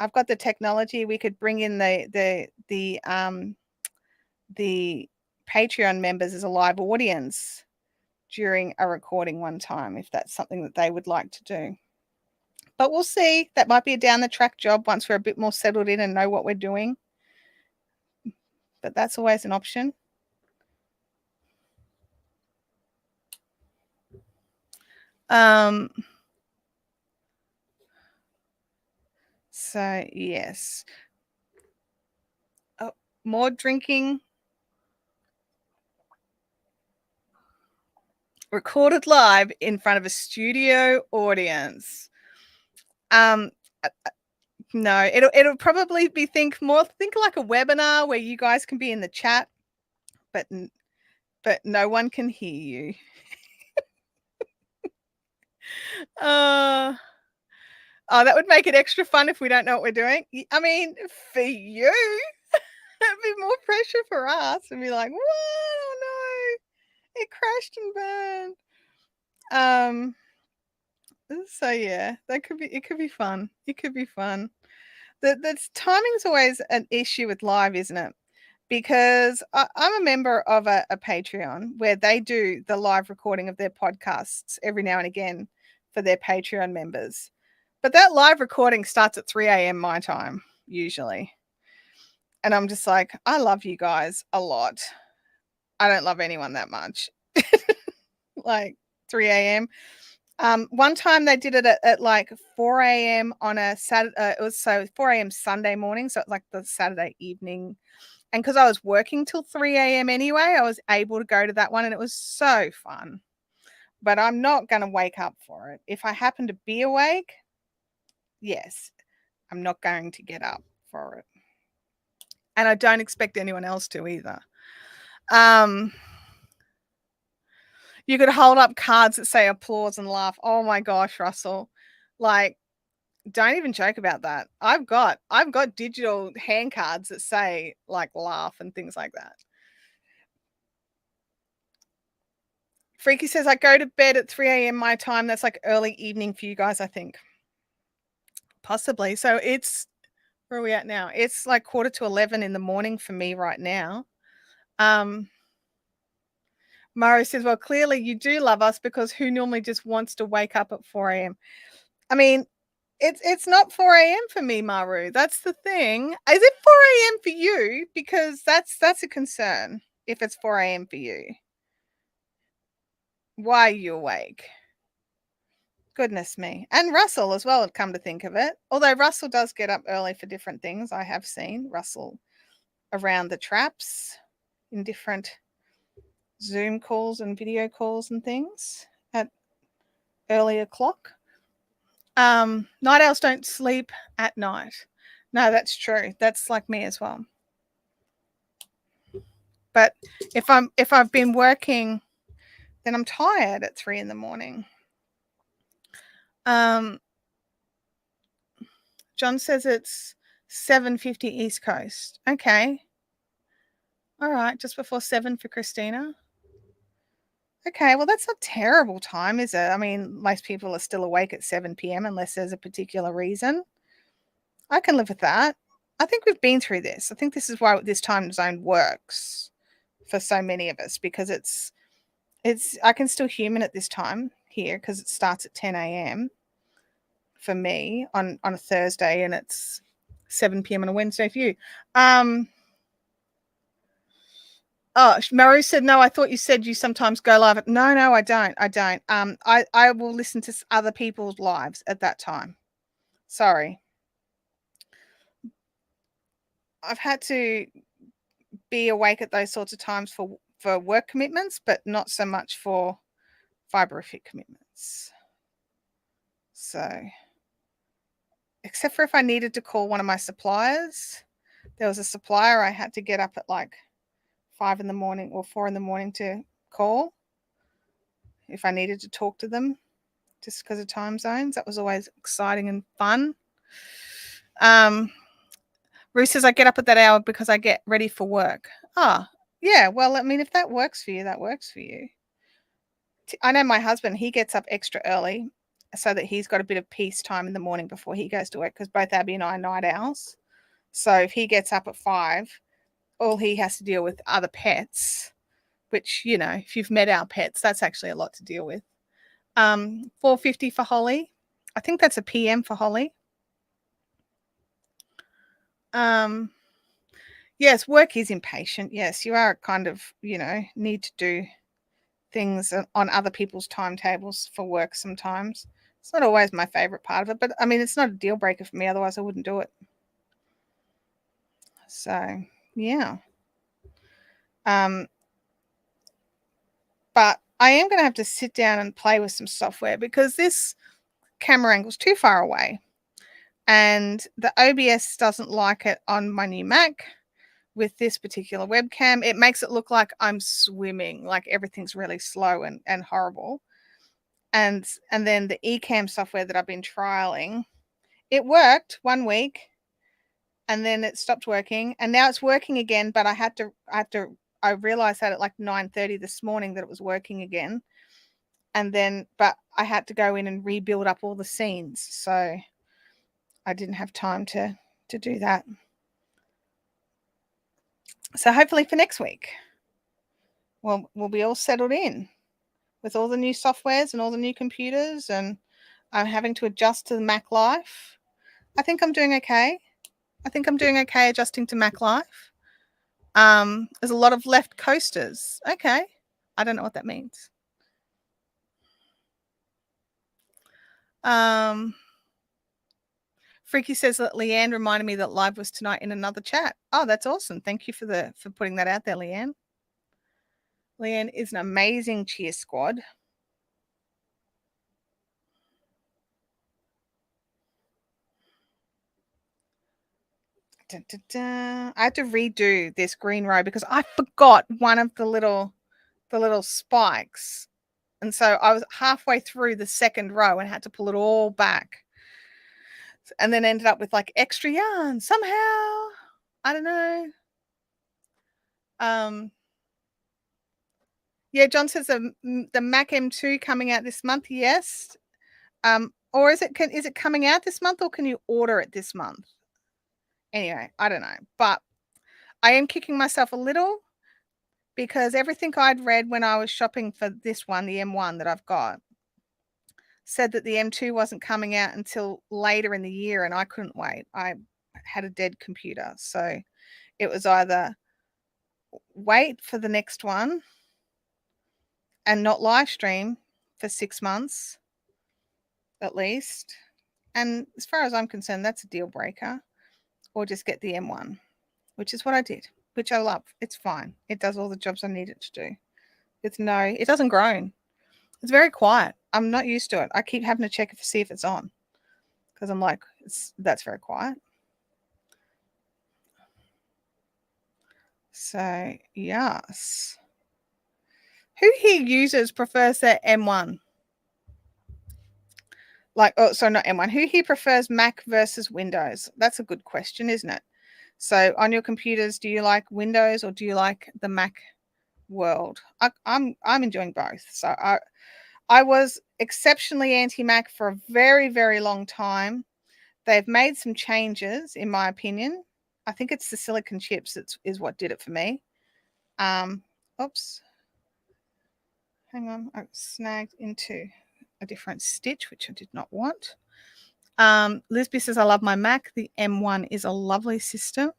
I've got the technology, we could bring in the Patreon members as a live audience during a recording one time, if that's something that they would like to do. But we'll see. That might be a down the track job once we're a bit more settled in and know what we're doing. but that's always an option. So yes. Oh, more drinking. Recorded live in front of a studio audience. No, it'll probably be think like a webinar where you guys can be in the chat, but no one can hear you. Oh, that would make it extra fun if we don't know what we're doing. I mean, for you, it'd be more pressure for us and be like, "What? Oh no, it crashed and burned." So yeah, it could be fun. It could be fun. The timing's always an issue with live, isn't it? Because I'm a member of a Patreon where they do the live recording of their podcasts every now and again for their Patreon members. But that live recording starts at 3 a.m. my time, usually. And I'm just like, I love you guys a lot. I don't love anyone that much. Like 3 a.m. One time they did it at like 4 a.m. on a Saturday. It was so 4 a.m. Sunday morning. So it's like the Saturday evening. And because I was working till 3 a.m. anyway, I was able to go to that one and it was so fun. But I'm not going to wake up for it. If I happen to be awake, yes, I'm not going to get up for it. And I don't expect anyone else to either. You could hold up cards that say applause and laugh. Oh my gosh, Russell. Like, don't even joke about that. I've got digital hand cards that say like laugh and things like that. Freaky says, I go to bed at 3 a.m. my time. That's like early evening for you guys, I think. Possibly. So it's, where are we at now? It's like 10:45 in the morning for me right now. Mario says, well, clearly you do love us because who normally just wants to wake up at 4 a.m.? I mean, it's not 4 a.m. for me, Maru. That's the thing. Is it 4 a.m. for you? Because that's a concern if it's 4 a.m. for you. Why are you awake? Goodness me. And Russell as well, come to think of it. Although Russell does get up early for different things. I have seen Russell around the traps in different Zoom calls and video calls and things at early o'clock. Night owls don't sleep at night. No, that's true. That's like me as well. But if I've been working, then I'm tired at 3 a.m. John says it's 7:50 East Coast. Okay. All right, just before 7 for Christina. Okay, well that's not terrible time, is it? I mean, most people are still awake at 7 p.m. unless there's a particular reason. I can live with that. I think we've been through this. I think this is why this time zone works for so many of us, because it's I can still human at this time here because it starts at 10 a.m. for me on a Thursday and it's 7 p.m. on a Wednesday for you. Oh, Maru said, no, I thought you said you sometimes go live. No, I don't. I will listen to other people's lives at that time. Sorry. I've had to be awake at those sorts of times for work commitments, but not so much for fiberific commitments. So, except for if I needed to call one of my suppliers, there was a supplier I had to get up at like 5 in the morning or 4 in the morning to call if I needed to talk to them just because of time zones. That was always exciting and fun. Ruth says, I get up at that hour because I get ready for work. Ah, yeah. Well, I mean, if that works for you, that works for you. I know my husband, he gets up extra early so that he's got a bit of peace time in the morning before he goes to work, because both Abby and I are night owls. So if he gets up at 5, all he has to deal with are the pets, which, you know, if you've met our pets, that's actually a lot to deal with. 4:50 for Holly. I think that's a PM for Holly. Yes, work is impatient. Yes, you are kind of, need to do things on other people's timetables for work sometimes. It's not always my favorite part of it, but I mean, it's not a deal breaker for me. Otherwise, I wouldn't do it. So, yeah. But I am going to have to sit down and play with some software because this camera angle is too far away. And the OBS doesn't like it on my new Mac with this particular webcam. It makes it look like I'm swimming, like everything's really slow and horrible. And then the Ecamm software that I've been trialing, it worked 1 week and then it stopped working and now it's working again, but I realized that at like 9:30 this morning that it was working again. And then but I had to go in and rebuild up all the scenes. So I didn't have time to do that. So hopefully for next week, we'll be all settled in with all the new softwares and all the new computers, and I'm having to adjust to the Mac life. I think I'm doing okay. Adjusting to Mac life. There's a lot of left coasters. Okay. I don't know what that means. Freaky says that Leanne reminded me that live was tonight in another chat. Oh, that's awesome. Thank you for putting that out there, Leanne. Leanne is an amazing cheer squad. Dun, dun, dun. I had to redo this green row because I forgot one of the little spikes. And so I was halfway through the second row and had to pull it all back. And then ended up with like extra yarn somehow. I don't know. Yeah, John says the Mac M2 coming out this month. Yes. Or is it coming out this month or can you order it this month? Anyway, I don't know. But I am kicking myself a little because everything I'd read when I was shopping for this one, the M1 that I've got, said that the M2 wasn't coming out until later in the year and I couldn't wait. I had a dead computer. So it was either wait for the next one and not live stream for 6 months at least. And as far as I'm concerned, that's a deal breaker. Or just get the M1, which is what I did, which I love. It's fine. It does all the jobs I need it to do. It doesn't groan. It's very quiet. I'm not used to it. I keep having to check to see if it's on because I'm like, that's very quiet. So, yes. Who here prefers their M1? Not M1. Who here prefers Mac versus Windows? That's a good question, isn't it? So on your computers, do you like Windows or do you like the Mac world? I'm enjoying both. So I was exceptionally anti-Mac for a very, very long time. They've made some changes, in my opinion. I think it's the silicon chips is what did it for me. Oops. Hang on. I snagged into a different stitch, which I did not want. Lisby says, I love my Mac. The M1 is a lovely system.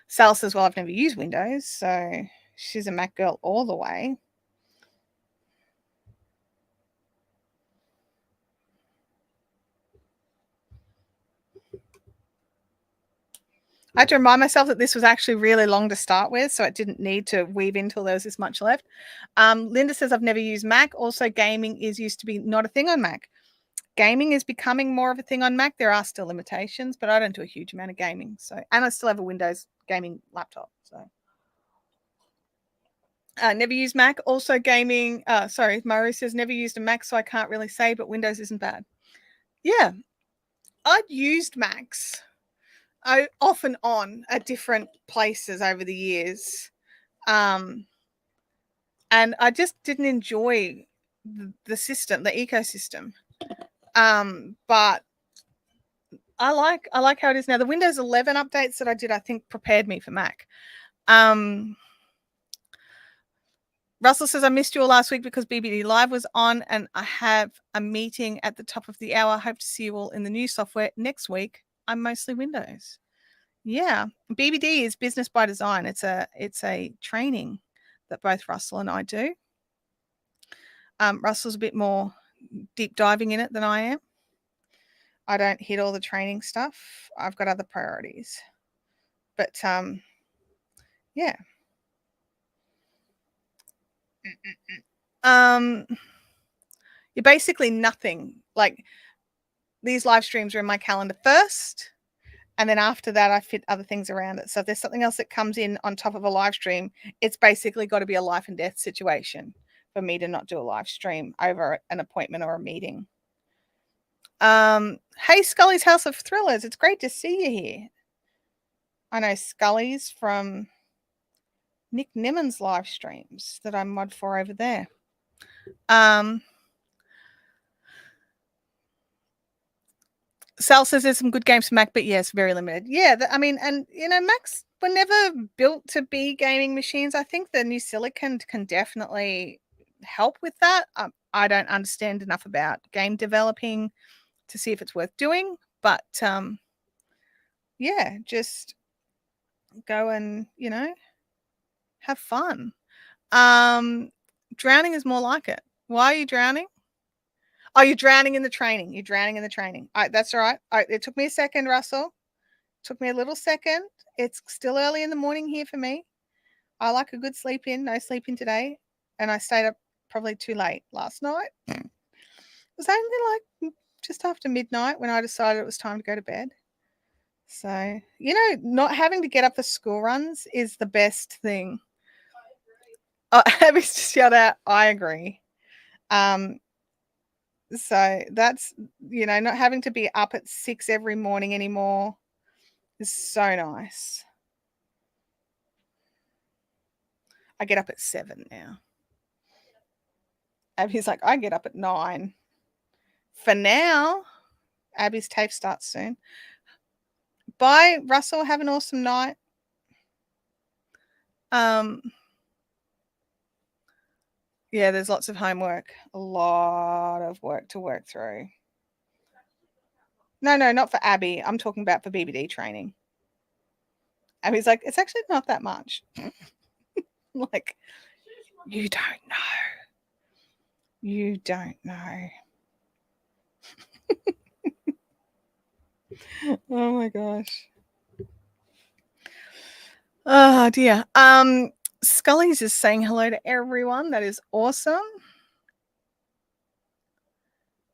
Sal says, well, I've never used Windows, so she's a Mac girl all the way. I had to remind myself that this was actually really long to start with, so it didn't need to weave in till there was this much left. Linda says, I've never used Mac. Also, gaming used to be not a thing on Mac. Gaming is becoming more of a thing on Mac. There are still limitations, but I don't do a huge amount of gaming. And I still have a Windows gaming laptop. So never used Mac. Also gaming. Maru says never used a Mac, so I can't really say, but Windows isn't bad. Yeah, I'd used Macs off and on at different places over the years. And I just didn't enjoy the system, the ecosystem. But I like how it is now. The Windows 11 updates that I did, I think, prepared me for Mac. Russell says, I missed you all last week because BBD Live was on and I have a meeting at the top of the hour. I hope to see you all in the new software next week. I'm mostly Windows. Yeah. BBD is business by design. It's a training that both Russell and I do. Russell's a bit more deep diving in it than I am. I don't hit all the training stuff. I've got other priorities. But yeah. You're basically nothing. Like, these live streams are in my calendar first, and then after that I fit other things around it. So if there's something else that comes in on top of a live stream, it's basically got to be a life and death situation for me to not do a live stream over an appointment or a meeting. Hey, Scully's House of Thrillers, it's great to see you here. I know Scully's from Nick Nimmon's live streams that I mod for over there. Sal says there's some good games for Mac, but yes, very limited. Yeah, I mean, and Macs were never built to be gaming machines. I think the new silicon can definitely help with that. I don't understand enough about game developing to see if it's worth doing, but yeah, just go and have fun. Drowning is more like it. Why are you drowning? Oh, you're drowning in the training. You're drowning in the training. That's all right. It took me a second, Russell. Took me a little second. It's still early in the morning here for me. I like a good sleep in. No sleeping today. And I stayed up probably too late last night. It was only like just after midnight when I decided it was time to go to bed. So, not having to get up for school runs is the best thing. Oh, Abby's just yelled out, I agree. So that's, not having to be up at 6 every morning anymore is so nice. I get up at 7 now. Abby's like, I get up at 9. For now, Abby's tape starts soon. Bye, Russell. Have an awesome night. Yeah, there's lots of homework. A lot of work to work through. No, not for Abby. I'm talking about for BBD training. Abby's like, it's actually not that much. Like, you don't know. You don't know. Oh my gosh. Oh dear. Scully's is saying hello to everyone. That is awesome.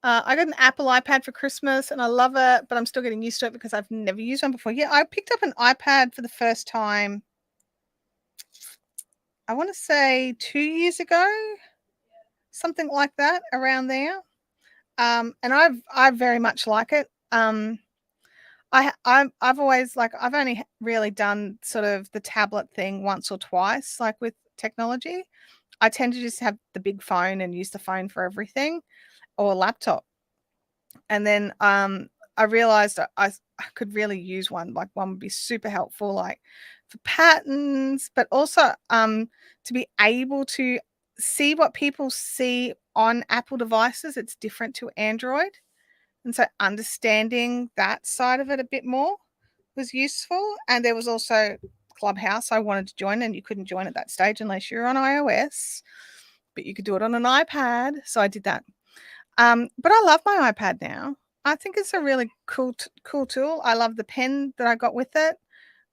I got an Apple iPad for Christmas and I love it, but I'm still getting used to it because I've never used one before. Yeah, I picked up an iPad for the first time, I want to say 2 years ago, something like that, around there. And I very much like it. I've always I've only really done sort of the tablet thing once or twice, like with technology. I tend to just have the big phone and use the phone for everything, or a laptop. And then I realized I could really use one. Like, one would be super helpful, like for patterns, but also to be able to see what people see on Apple devices. It's different to Android. And so understanding that side of it a bit more was useful. And there was also Clubhouse I wanted to join, and you couldn't join at that stage unless you're on iOS, but you could do it on an iPad. So I did that. But I love my iPad now. I think it's a really cool tool. I love the pen that I got with it.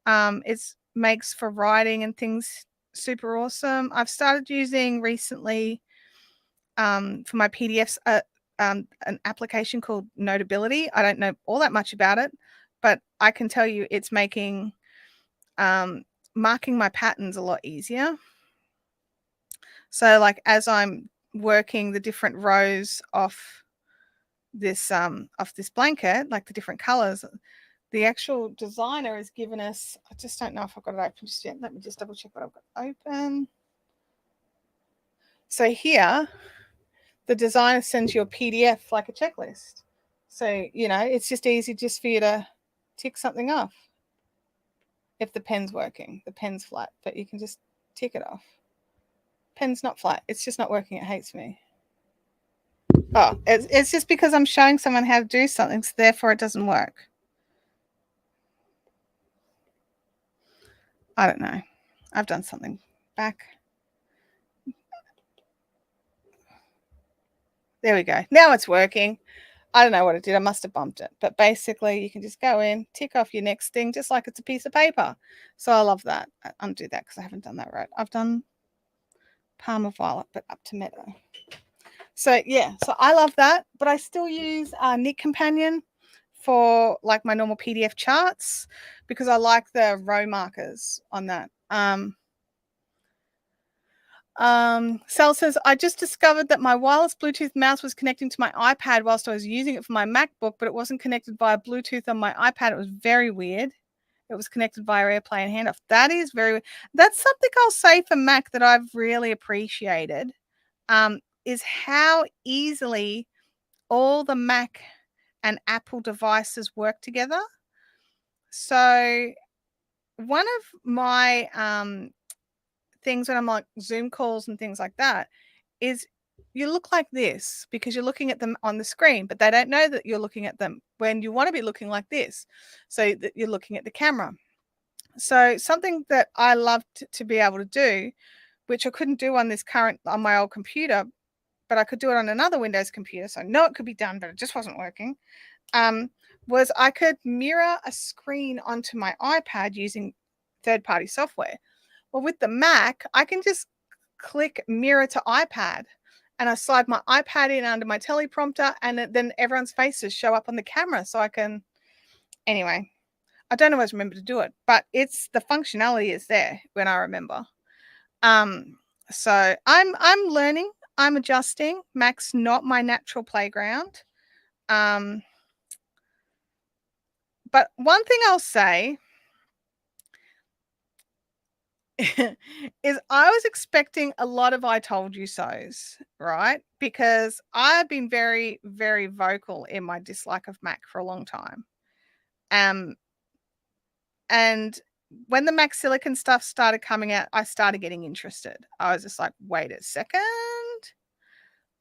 It makes for writing and things super awesome. I've started using recently for my PDFs an application called Notability. I don't know all that much about it, but I can tell you it's making marking my patterns a lot easier. So like as I'm working the different rows off this blanket, like the different colors, the actual designer has given us, I just don't know if I've got it open just yet. Let me just double check what I've got open. So here, the designer sends you a PDF like a checklist. So, it's just easy just for you to tick something off. If the pen's working, the pen's flat, but you can just tick it off. Pen's not flat. It's just not working. It hates me. Oh, it's just because I'm showing someone how to do something, so therefore it doesn't work. I don't know. I've done something back. There we go. Now it's working. I don't know what it did. I must have bumped it. But basically, you can just go in, tick off your next thing, just like it's a piece of paper. So I love that. I undo that because I haven't done that right. I've done Palmer Violet, but up to Meadow. So yeah, so I love that. But I still use Knit Companion for like my normal PDF charts because I like the row markers on that. Sal says, I just discovered that my wireless Bluetooth mouse was connecting to my iPad whilst I was using it for my MacBook, but it wasn't connected via Bluetooth on my iPad. It was very weird. It was connected via AirPlay and handoff. That is very, that's something I'll say for Mac that I've really appreciated, is how easily all the Mac and Apple devices work together. So one of my things when I'm like Zoom calls and things like that is you look like this because you're looking at them on the screen, but they don't know that you're looking at them when you want to be looking like this, so that you're looking at the camera. So something that I love to be able to do, which I couldn't do on my old computer, but I could do it on another Windows computer. So I know it could be done, but it just wasn't working. Was I could mirror a screen onto my iPad using third-party software. Well, with the Mac, I can just click mirror to iPad and I slide my iPad in under my teleprompter and then everyone's faces show up on the camera. So I can, anyway, I don't always remember to do it, but it's the functionality is there when I remember. So I'm learning, I'm adjusting. Mac's not my natural playground. But one thing I'll say is I was expecting a lot of I told you so's, right? Because I've been very, very vocal in my dislike of Mac for a long time. And when the Mac Silicon stuff started coming out, I started getting interested. I was just like, wait a second.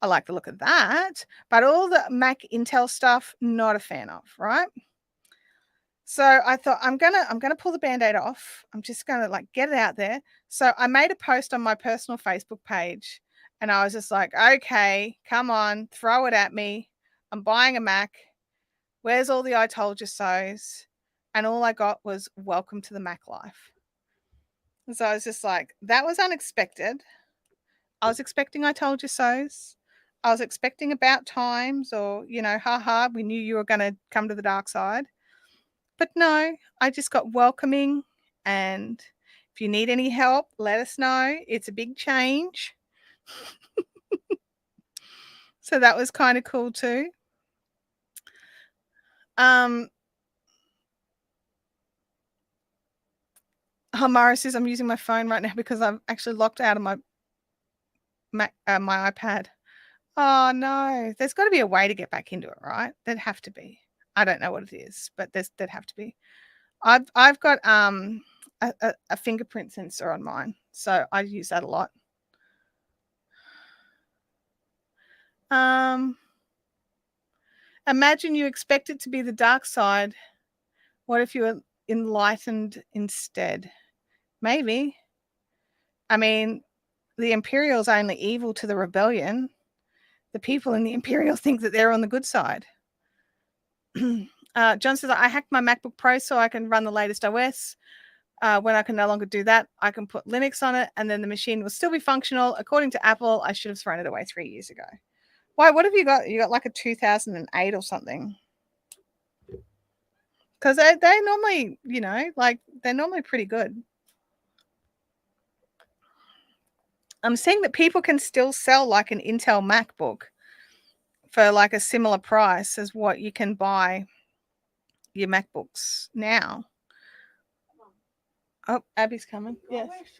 I like the look of that. But all the Mac Intel stuff, not a fan of, right? So I thought I'm gonna pull the band-aid off. I'm just gonna like get it out there. So I made a post on my personal Facebook page and I was just like, okay, come on, throw it at me. I'm buying a Mac. Where's all the I told you so's? And all I got was welcome to the Mac life. And so I was just like, that was unexpected. I was expecting I told you so's. I was expecting about times or, haha, we knew you were gonna come to the dark side. But no, I just got welcoming, and if you need any help, let us know. It's a big change. So that was kind of cool too. Mara says I'm using my phone right now because I'm actually locked out of my my iPad. Oh no, there's got to be a way to get back into it, right? There'd have to be. I don't know what it is, but there'd have to be. I've got a fingerprint sensor on mine, so I use that a lot. Imagine you expect it to be the dark side. What if you were enlightened instead? Maybe. I mean, the Imperial's only evil to the rebellion. The people in the Imperial think that they're on the good side. John says, I hacked my MacBook Pro so I can run the latest OS. When I can no longer do that, I can put Linux on it and then the machine will still be functional. According to Apple, I should have thrown it away 3 years ago. Why? What have you got? You got like a 2008 or something? Because they normally, they're normally pretty good. I'm seeing that people can still sell like an Intel MacBook for like a similar price as what you can buy your MacBooks now. Oh, Abby's coming. Yes. It's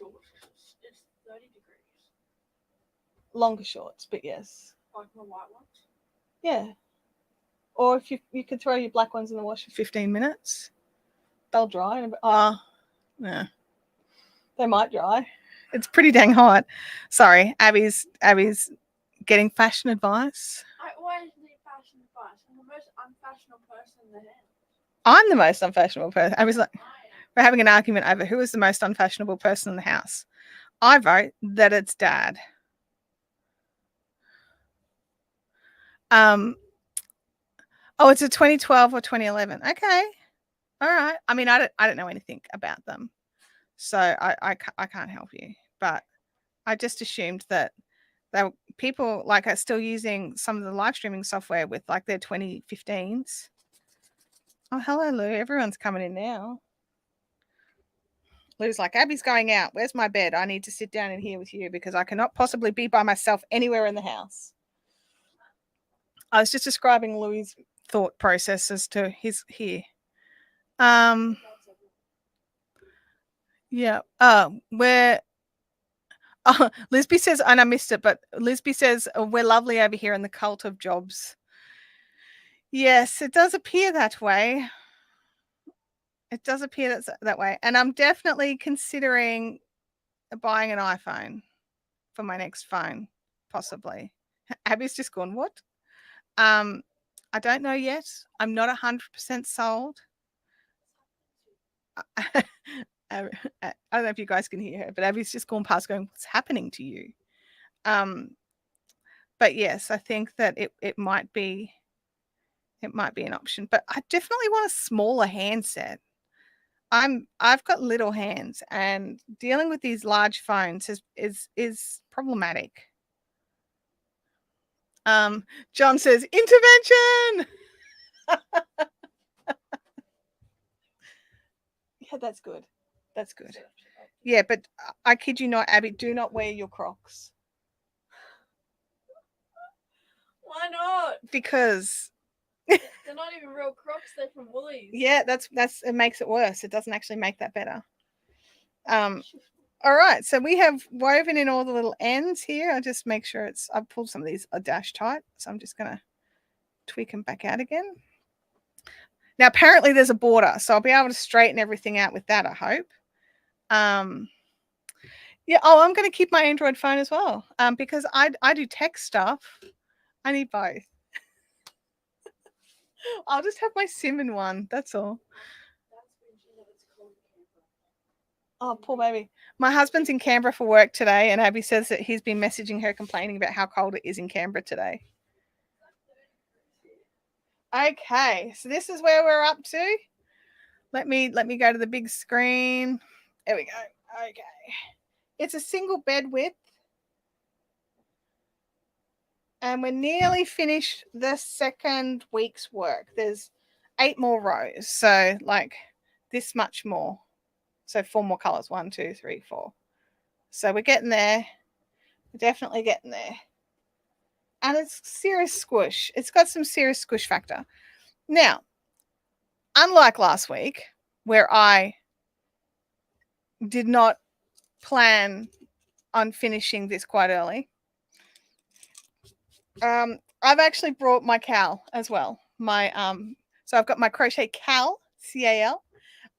30 degrees. Longer shorts, but yes. Like the white ones? Yeah. Or if you could throw your black ones in the wash for 15 minutes, they'll dry. Yeah. They might dry. It's pretty dang hot. Sorry, Abby's getting fashion advice. I always need fashion advice. I'm the most unfashionable person there is. I'm the most unfashionable person. I was like, We're having an argument over who is the most unfashionable person in the house. I vote that it's Dad. Oh, it's a 2012 or 2011. Okay, all right. I mean, I don't know anything about them, so I can't help you. But I just assumed that people like are still using some of the live streaming software with like their 2015s. Oh, hello, Lou. Everyone's coming in now. Lou's like, Abby's going out. Where's my bed? I need to sit down in here with you because I cannot possibly be by myself anywhere in the house. I was just describing Louis' thought process as to his here. Yeah. Where Lisby says, and I missed it, but Lisby says, we're lovely over here in the cult of jobs. Yes, it does appear that way. It does appear that way. And I'm definitely considering buying an iPhone for my next phone, possibly. Abby's just gone, what? I don't know yet. I'm not 100% sold. I don't know if you guys can hear her, but Abby's just gone past going, what's happening to you? But yes, I think that it might be an option. But I definitely want a smaller handset. I've got little hands, and dealing with these large phones is problematic. John says, intervention. Yeah, that's good. That's good. Yeah, but I kid you not, Abby, do not wear your Crocs. Why not? Because they're not even real Crocs. They're from Woolies. Yeah, that's it makes it worse. It doesn't actually make that better. All right, so we have woven in all the little ends here. I'll just make sure I've pulled some of these are dash tight, so I'm just gonna tweak them back out again. Now apparently there's a border, so I'll be able to straighten everything out with that, I hope. Yeah, I'm gonna keep my Android phone as well. Because I do tech stuff. I need both. I'll just have my SIM in one, that's all. Oh, poor baby. My husband's in Canberra for work today, and Abby says that he's been messaging her complaining about how cold it is in Canberra today. Okay, so this is where we're up to. Let me go to the big screen. There we go. Okay. It's a single bed width. And we're nearly finished the second week's work. There's 8 more rows. So like this much more. So 4 more colors. 1, 2, 3, 4. So we're getting there. We're definitely getting there. And it's serious squish. It's got some serious squish factor. Now, unlike last week, where I did not plan on finishing this quite early, I've actually brought my cowl as well. So I've got my crochet cowl, CAL,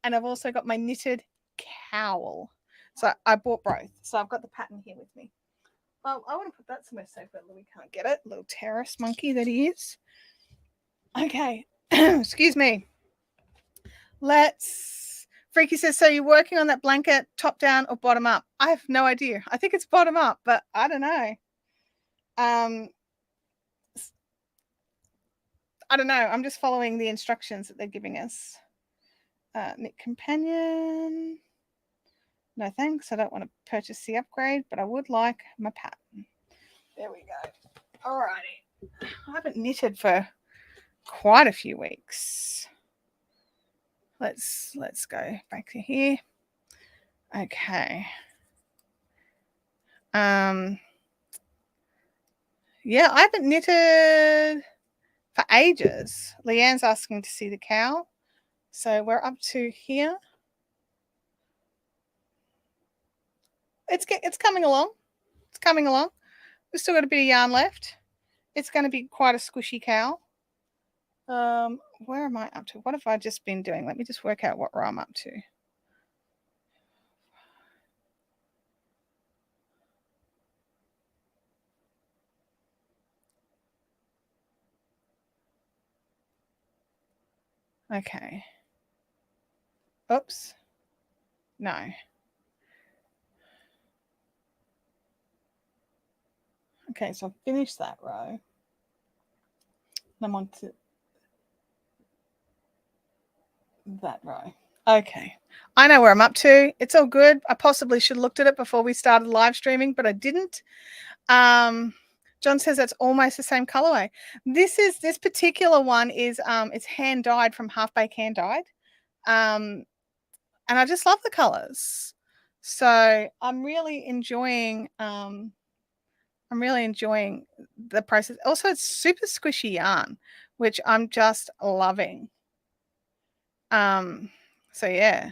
and I've also got my knitted cowl. So I bought both. So I've got the pattern here with me. I want to put that somewhere safe where Louis can't get it. Little terrorist monkey that he is. Okay. Excuse me. Freaky says, so you're working on that blanket top down or bottom up? I have no idea. I think it's bottom up, but I don't know. I don't know. I'm just following the instructions that they're giving us. Knit companion. No thanks. I don't want to purchase the upgrade, but I would like my pattern. There we go. Alrighty. I haven't knitted for quite a few weeks. Let's go back to here. Okay. Yeah, I haven't knitted for ages. Leanne's asking to see the cowl. So we're up to here. It's coming along. It's coming along. We've still got a bit of yarn left. It's going to be quite a squishy cowl. Where am I up to? What have I just been doing? Let me just work out what row I'm up to. Okay. Oops. No. Okay, so I've finished that row. I'm on to that row. Okay. I know where I'm up to. It's all good. I possibly should have looked at it before we started live streaming, but I didn't. John says that's almost the same colorway. This particular one is it's hand dyed from Half Bake Hand Dyed. And I just love the colors. So I'm really enjoying the process. Also, it's super squishy yarn, which I'm just loving. So yeah.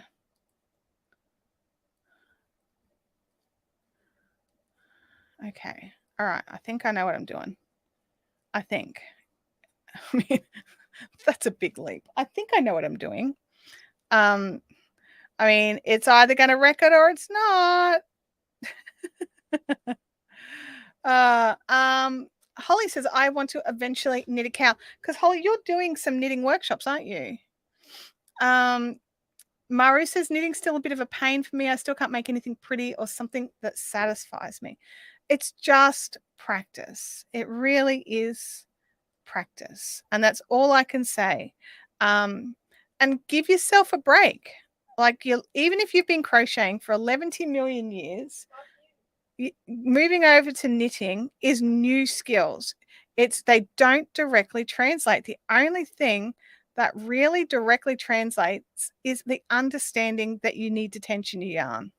Okay. All right. I think I know what I'm doing. I think. I mean, that's a big leap. I think I know what I'm doing. I mean, it's either going to wreck it or it's not. Holly says, I want to eventually knit a cow. Because Holly, you're doing some knitting workshops, aren't you? Maru says, knitting's still a bit of a pain for me. I still can't make anything pretty or something that satisfies me. It's just practice. It really is practice. And that's all I can say. And give yourself a break. Like even if you've been crocheting for 11 million years, moving over to knitting is new skills. They don't directly translate. The only thing that really directly translates is the understanding that you need to tension your yarn.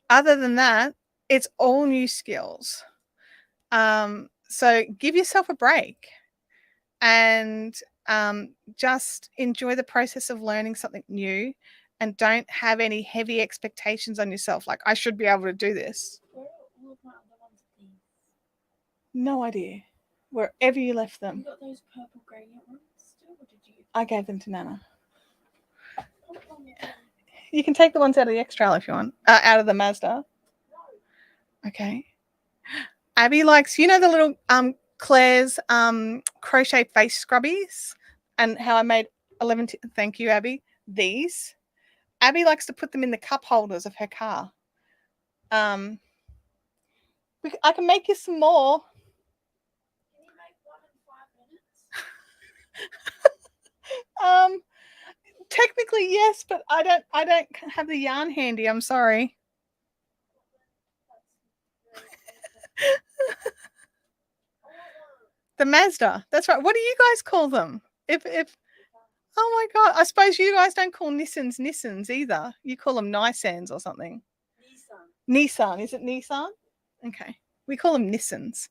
Other than that, it's all new skills. So give yourself a break and just enjoy the process of learning something new, and don't have any heavy expectations on yourself. Like, I should be able to do this. Where are all of my other ones, please? No idea. Wherever you left them. You got those purple gradient ones still, or did you? I gave them to Nana. You can take the ones out of the X-Trail if you want. Out of the Mazda. No. Okay. Abby likes, the little Claire's crochet face scrubbies, and how I made 11. Thank you, Abby. These. Abby likes to put them in the cup holders of her car. I can make you some more. Can you make one in 5 minutes? Technically yes, but I don't have the yarn handy. I'm sorry. The Mazda. That's right. What do you guys call them? If oh my god, I suppose you guys don't call Nissans either. You call them Nissans or something. Nissan. Is it Nissan? Okay. We call them Nissans.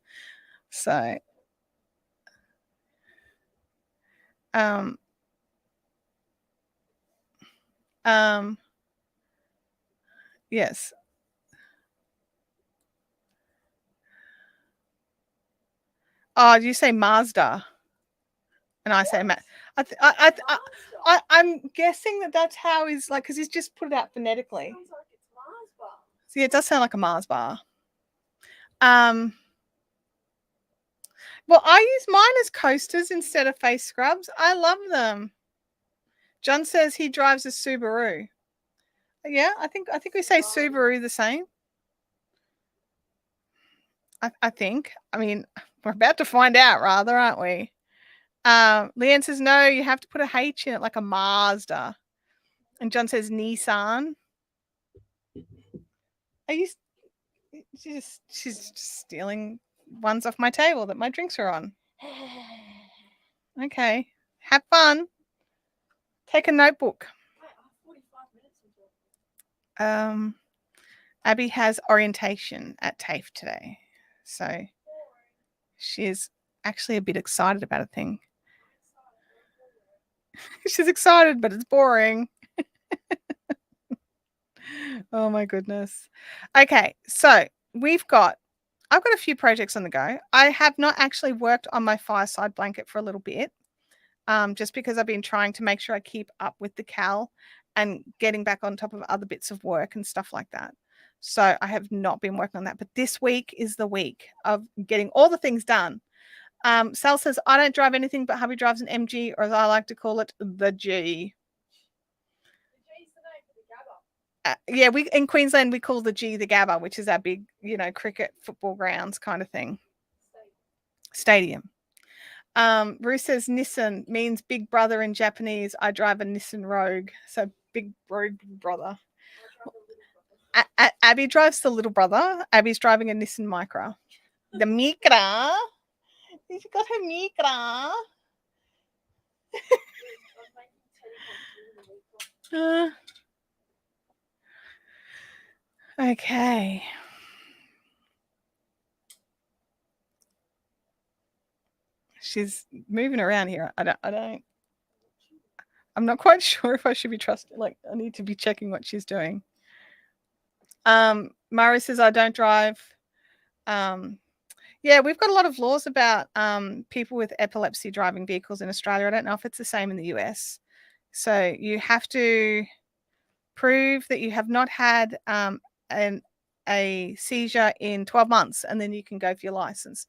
So yes. Oh, do you say Mazda? And I say I'm guessing that's how he's like, because he's just put it out phonetically. Sounds like it's Mars bar. So yeah, it does sound like a Mars bar. Well, I use mine as coasters instead of face scrubs. I love them. John says he drives a Subaru. Yeah, I think we say Subaru the same. I think. I mean, we're about to find out, rather, aren't we? Leanne says, no, you have to put a H in it like a Mazda. And John says Nissan. She's just stealing ones off my table that my drinks are on. Okay. Have fun. Take a notebook. Abby has orientation at TAFE today. So she's actually a bit excited about a thing. She's excited, but it's boring. Oh my goodness. Okay, so I've got a few projects on the go. I have not actually worked on my fireside blanket for a little bit, just because I've been trying to make sure I keep up with the Cal and getting back on top of other bits of work and stuff like that. So I have not been working on that, but this week is the week of getting all the things done. Sal says, I don't drive anything, but hubby drives an MG, or as I like to call it, the G. Yeah, we in Queensland we call the G the Gabba, which is our big, cricket football grounds kind of thing. Stadium. Ruth says Nissan means big brother in Japanese. I drive a Nissan Rogue, so big rogue brother. Abby drives the little brother. Abby's driving a Nissan Micra. The Micra. She's got her Micra. Okay. She's moving around here. I'm not quite sure if I should be trusting. Like, I need to be checking what she's doing. Mara says I don't drive. Yeah, we've got a lot of laws about people with epilepsy driving vehicles in Australia. I don't know if it's the same in the US. So you have to prove that you have not had a seizure in 12 months, and then you can go for your license.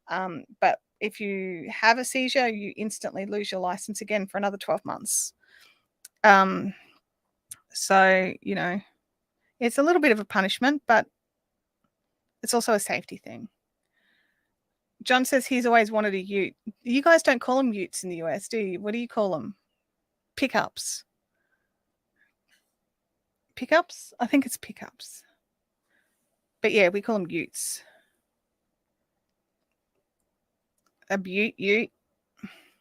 But if you have a seizure, you instantly lose your license again for another 12 months. So, it's a little bit of a punishment, but it's also a safety thing. John says he's always wanted a ute. You guys don't call them utes in the US, do you? What do you call them? Pickups. Pickups? I think it's pickups. But yeah, we call them utes. A ute.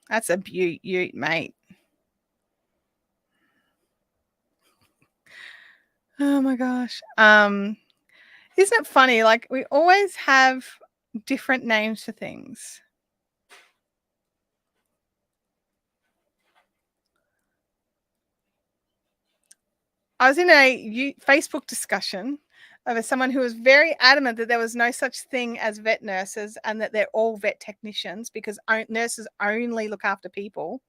That's a ute, mate. Oh my gosh. Isn't it funny? Like, we always have different names for things. I was in a Facebook discussion over someone who was very adamant that there was no such thing as vet nurses and that they're all vet technicians because nurses only look after people.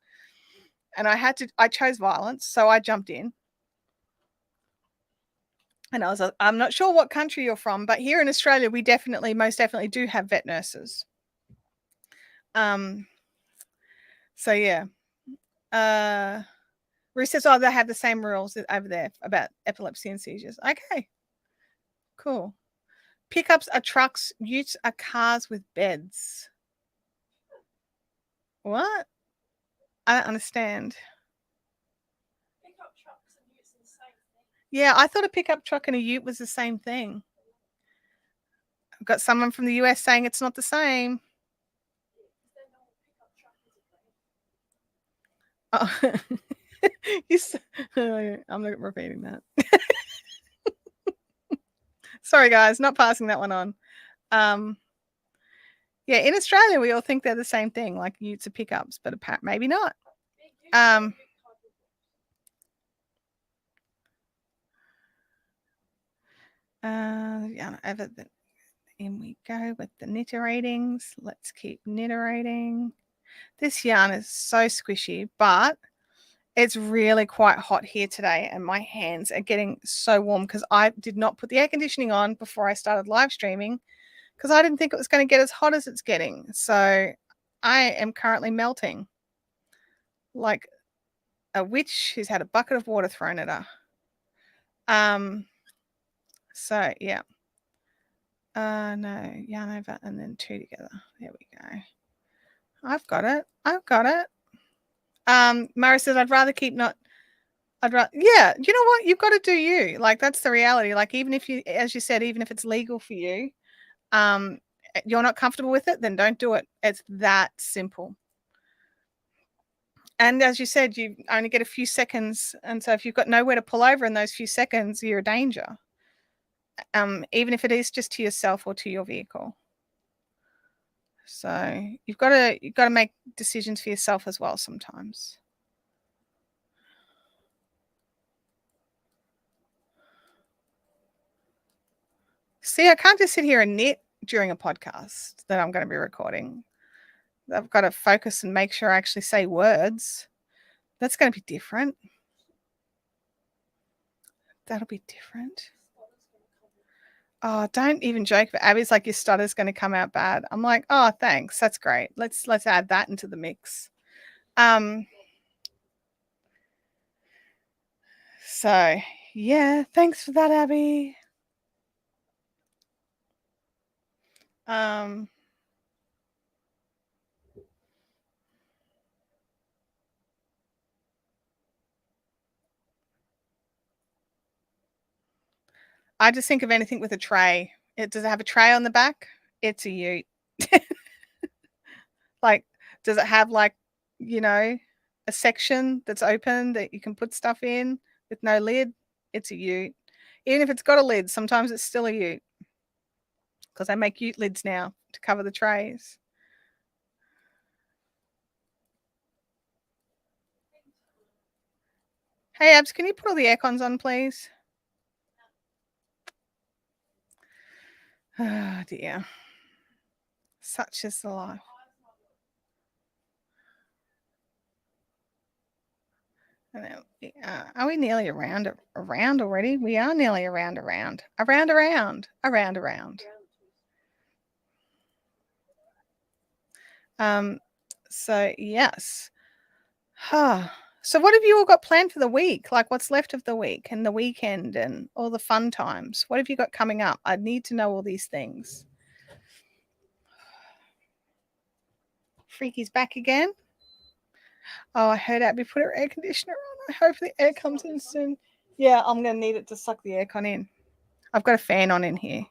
And I chose violence, so I jumped in. And I was like, I'm not sure what country you're from, but here in Australia, we most definitely do have vet nurses. So yeah. Ruth says, they have the same rules over there about epilepsy and seizures. Okay. Cool. Pickups are trucks, utes are cars with beds. What? I don't understand. Pickup trucks and utes are the same thing. Yeah, I thought a pickup truck and a ute was the same thing. I've got someone from the US saying it's not the same. Oh. I'm not repeating that. Sorry, guys, not passing that one on. Yeah, in Australia, we all think they're the same thing, like utes are pickups, but maybe not. In we go with the knitteratings. Let's keep knitterating. This yarn is so squishy, but it's really quite hot here today, and my hands are getting so warm because I did not put the air conditioning on before I started live streaming because I didn't think it was going to get as hot as it's getting. So I am currently melting like a witch who's had a bucket of water thrown at her. So yeah. No, yarn over and then two together. There we go. I've got it. Mara says, yeah, you know what? You've got to do you. Like, that's the reality. Like, even if as you said, even if it's legal for you, you're not comfortable with it, then don't do it. It's that simple. And as you said, you only get a few seconds. And so if you've got nowhere to pull over in those few seconds, you're a danger. Even if it is just to yourself or to your vehicle. So you've got to make decisions for yourself as well sometimes. See, I can't just sit here and knit during a podcast that I'm going to be recording. I've got to focus and make sure I actually say words. That's going to be different. That'll be different. Oh, don't even joke. But Abby's like, your stutter's going to come out bad. I'm like, oh, thanks. That's great. Let's add that into the mix. So Yeah, thanks for that, Abby. I just think of anything with a tray. Does it have a tray on the back? It's a ute. Like, does it have like, you know, a section that's open that you can put stuff in with no lid? It's a ute. Even if it's got a lid, sometimes it's still a ute because they make ute lids now to cover the trays. Hey, Abs, can you put all the air cons on, please? Oh, dear. Such is the life. Are we nearly around already? We are nearly around. So yes. So what have you all got planned for the week? Like what's left of the week and the weekend and all the fun times? What have you got coming up? I need to know all these things. Freaky's back again. Oh, I heard Abby put her air conditioner on. I hope the air comes in soon. Yeah, I'm going to need it to suck the aircon in. I've got a fan on in here.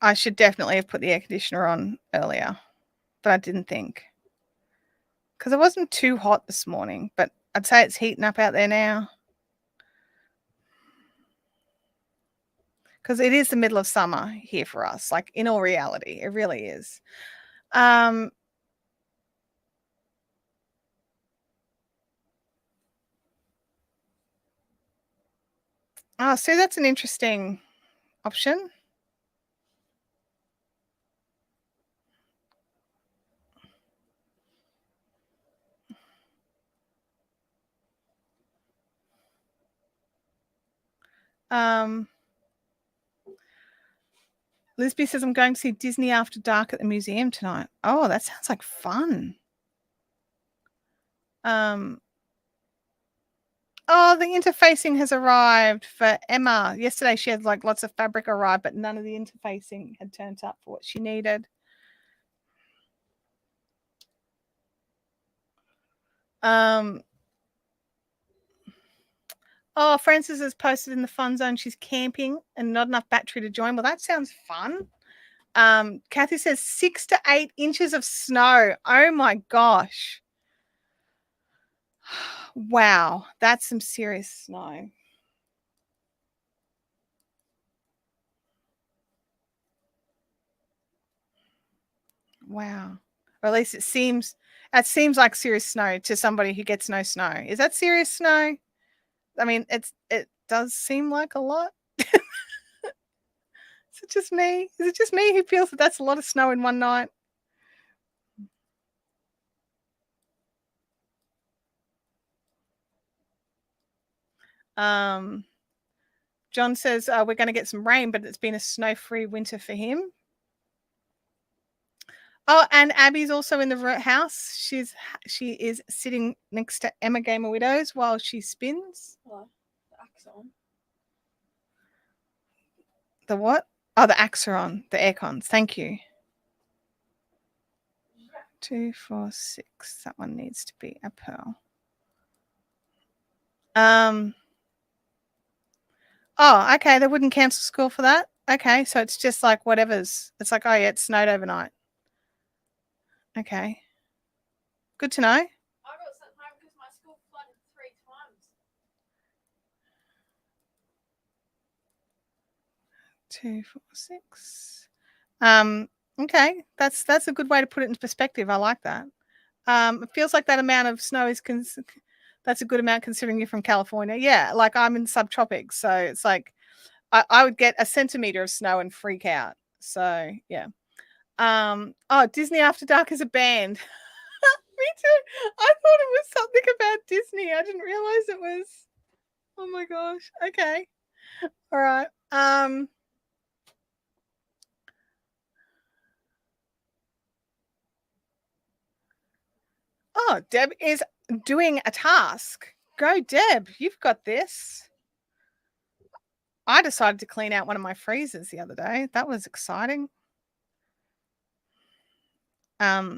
I should definitely have put the air conditioner on earlier, but I didn't think. Because it wasn't too hot this morning, but I'd say it's heating up out there now. Because it is the middle of summer here for us, like in all reality, it really is. Oh, so that's an interesting option. Lisby says I'm going to see Disney After Dark at the museum tonight. Oh, that sounds like fun. Oh, the interfacing has arrived for Emma. Yesterday she had like lots of fabric arrive, but none of the interfacing had turned up for what she needed. Oh, Frances has posted in the fun zone she's camping and not enough battery to join. Well, that sounds fun. Kathy says 6 to 8 inches of snow. Oh my gosh. Wow, that's some serious snow. Wow. Or at least it seems like serious snow to somebody who gets no snow. Is that serious snow? I mean, it does seem like a lot. Is it just me? Is it just me who feels that that's a lot of snow in one night? John says we're going to get some rain, but it's been a snow-free winter for him. Oh, and Abby's also in the house. She is sitting next to Emma Gamer Widows while she spins. Hello. The axe on. The what? Oh, the axe are on. The air cons. Thank you. 2, 4, 6. That one needs to be a pearl. Oh, okay. They wouldn't cancel school for that. Okay, so it's just like whatever's. It's like, oh yeah, it snowed overnight. Okay. Good to know. I got sent home because my school flooded 3 times. 2, 4, 6. Okay, that's a good way to put it into perspective. I like that. It feels like that amount of snow is that's a good amount considering you're from California. Yeah, like I'm in subtropics, so it's like I would get a centimeter of snow and freak out. So yeah. Oh, Disney After Dark is a band. Me too. I thought it was something about Disney. I didn't realize it was. Oh my gosh. Okay. All right. Oh, Deb is doing a task. Go, Deb. You've got this. I decided to clean out one of my freezers the other day. That was exciting. Yeah,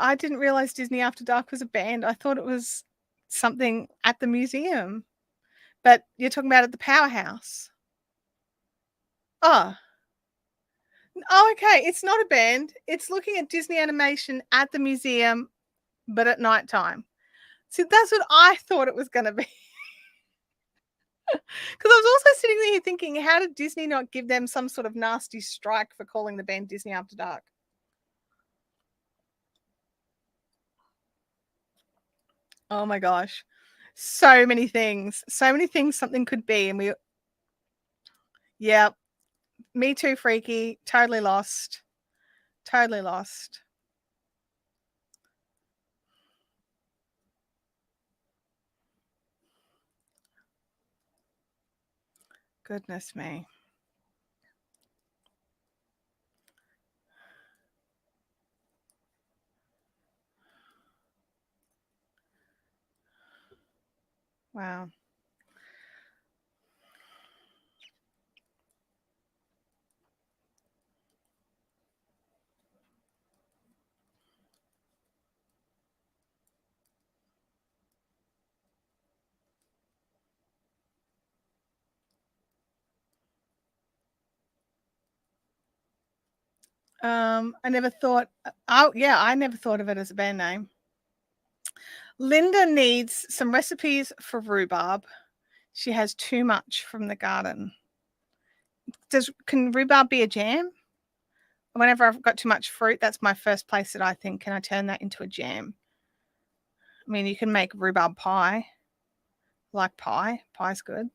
I didn't realize Disney After Dark was a band. I thought it was something at the museum. But you're talking about at the Powerhouse. Oh. Oh, okay. It's not a band. It's looking at Disney animation at the museum, but at nighttime. See, that's what I thought it was going to be. Because I was also sitting there thinking, how did Disney not give them some sort of nasty strike for calling the band Disney After Dark? Oh my gosh. So many things. So many things something could be. And yeah, me too, freaky. Totally lost. Totally lost. Goodness me. Wow. I never thought. Oh, yeah, I never thought of it as a band name. Linda needs some recipes for rhubarb. She has too much from the garden. Can rhubarb be a jam? Whenever I've got too much fruit, that's my first place that I think, can I turn that into a jam? I mean, you can make rhubarb pie. Like pie. Pie's good.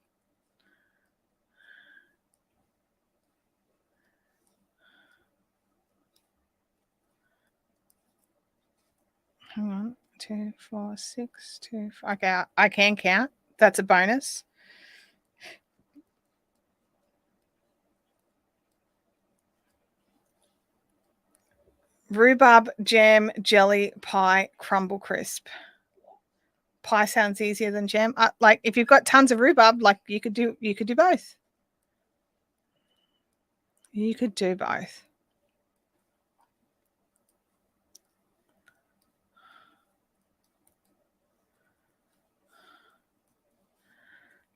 Hang on. 2, 4, 6, 2, 4. Okay, I can count. That's a bonus. Rhubarb jam jelly pie crumble crisp. Pie sounds easier than jam. Like if you've got tons of rhubarb, like you could do both. You could do both.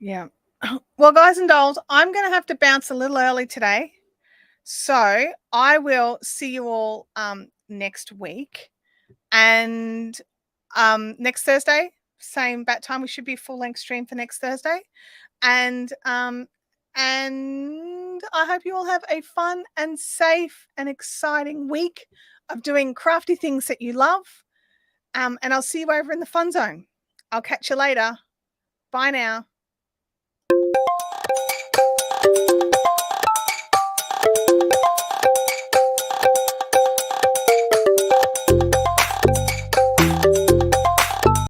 Yeah. Well, guys and dolls, I'm going to have to bounce a little early today. So I will see you all next week. And next Thursday, same bat time. We should be full length stream for next Thursday. And I hope you all have a fun and safe and exciting week of doing crafty things that you love. And I'll see you over in the fun zone. I'll catch you later. Bye now.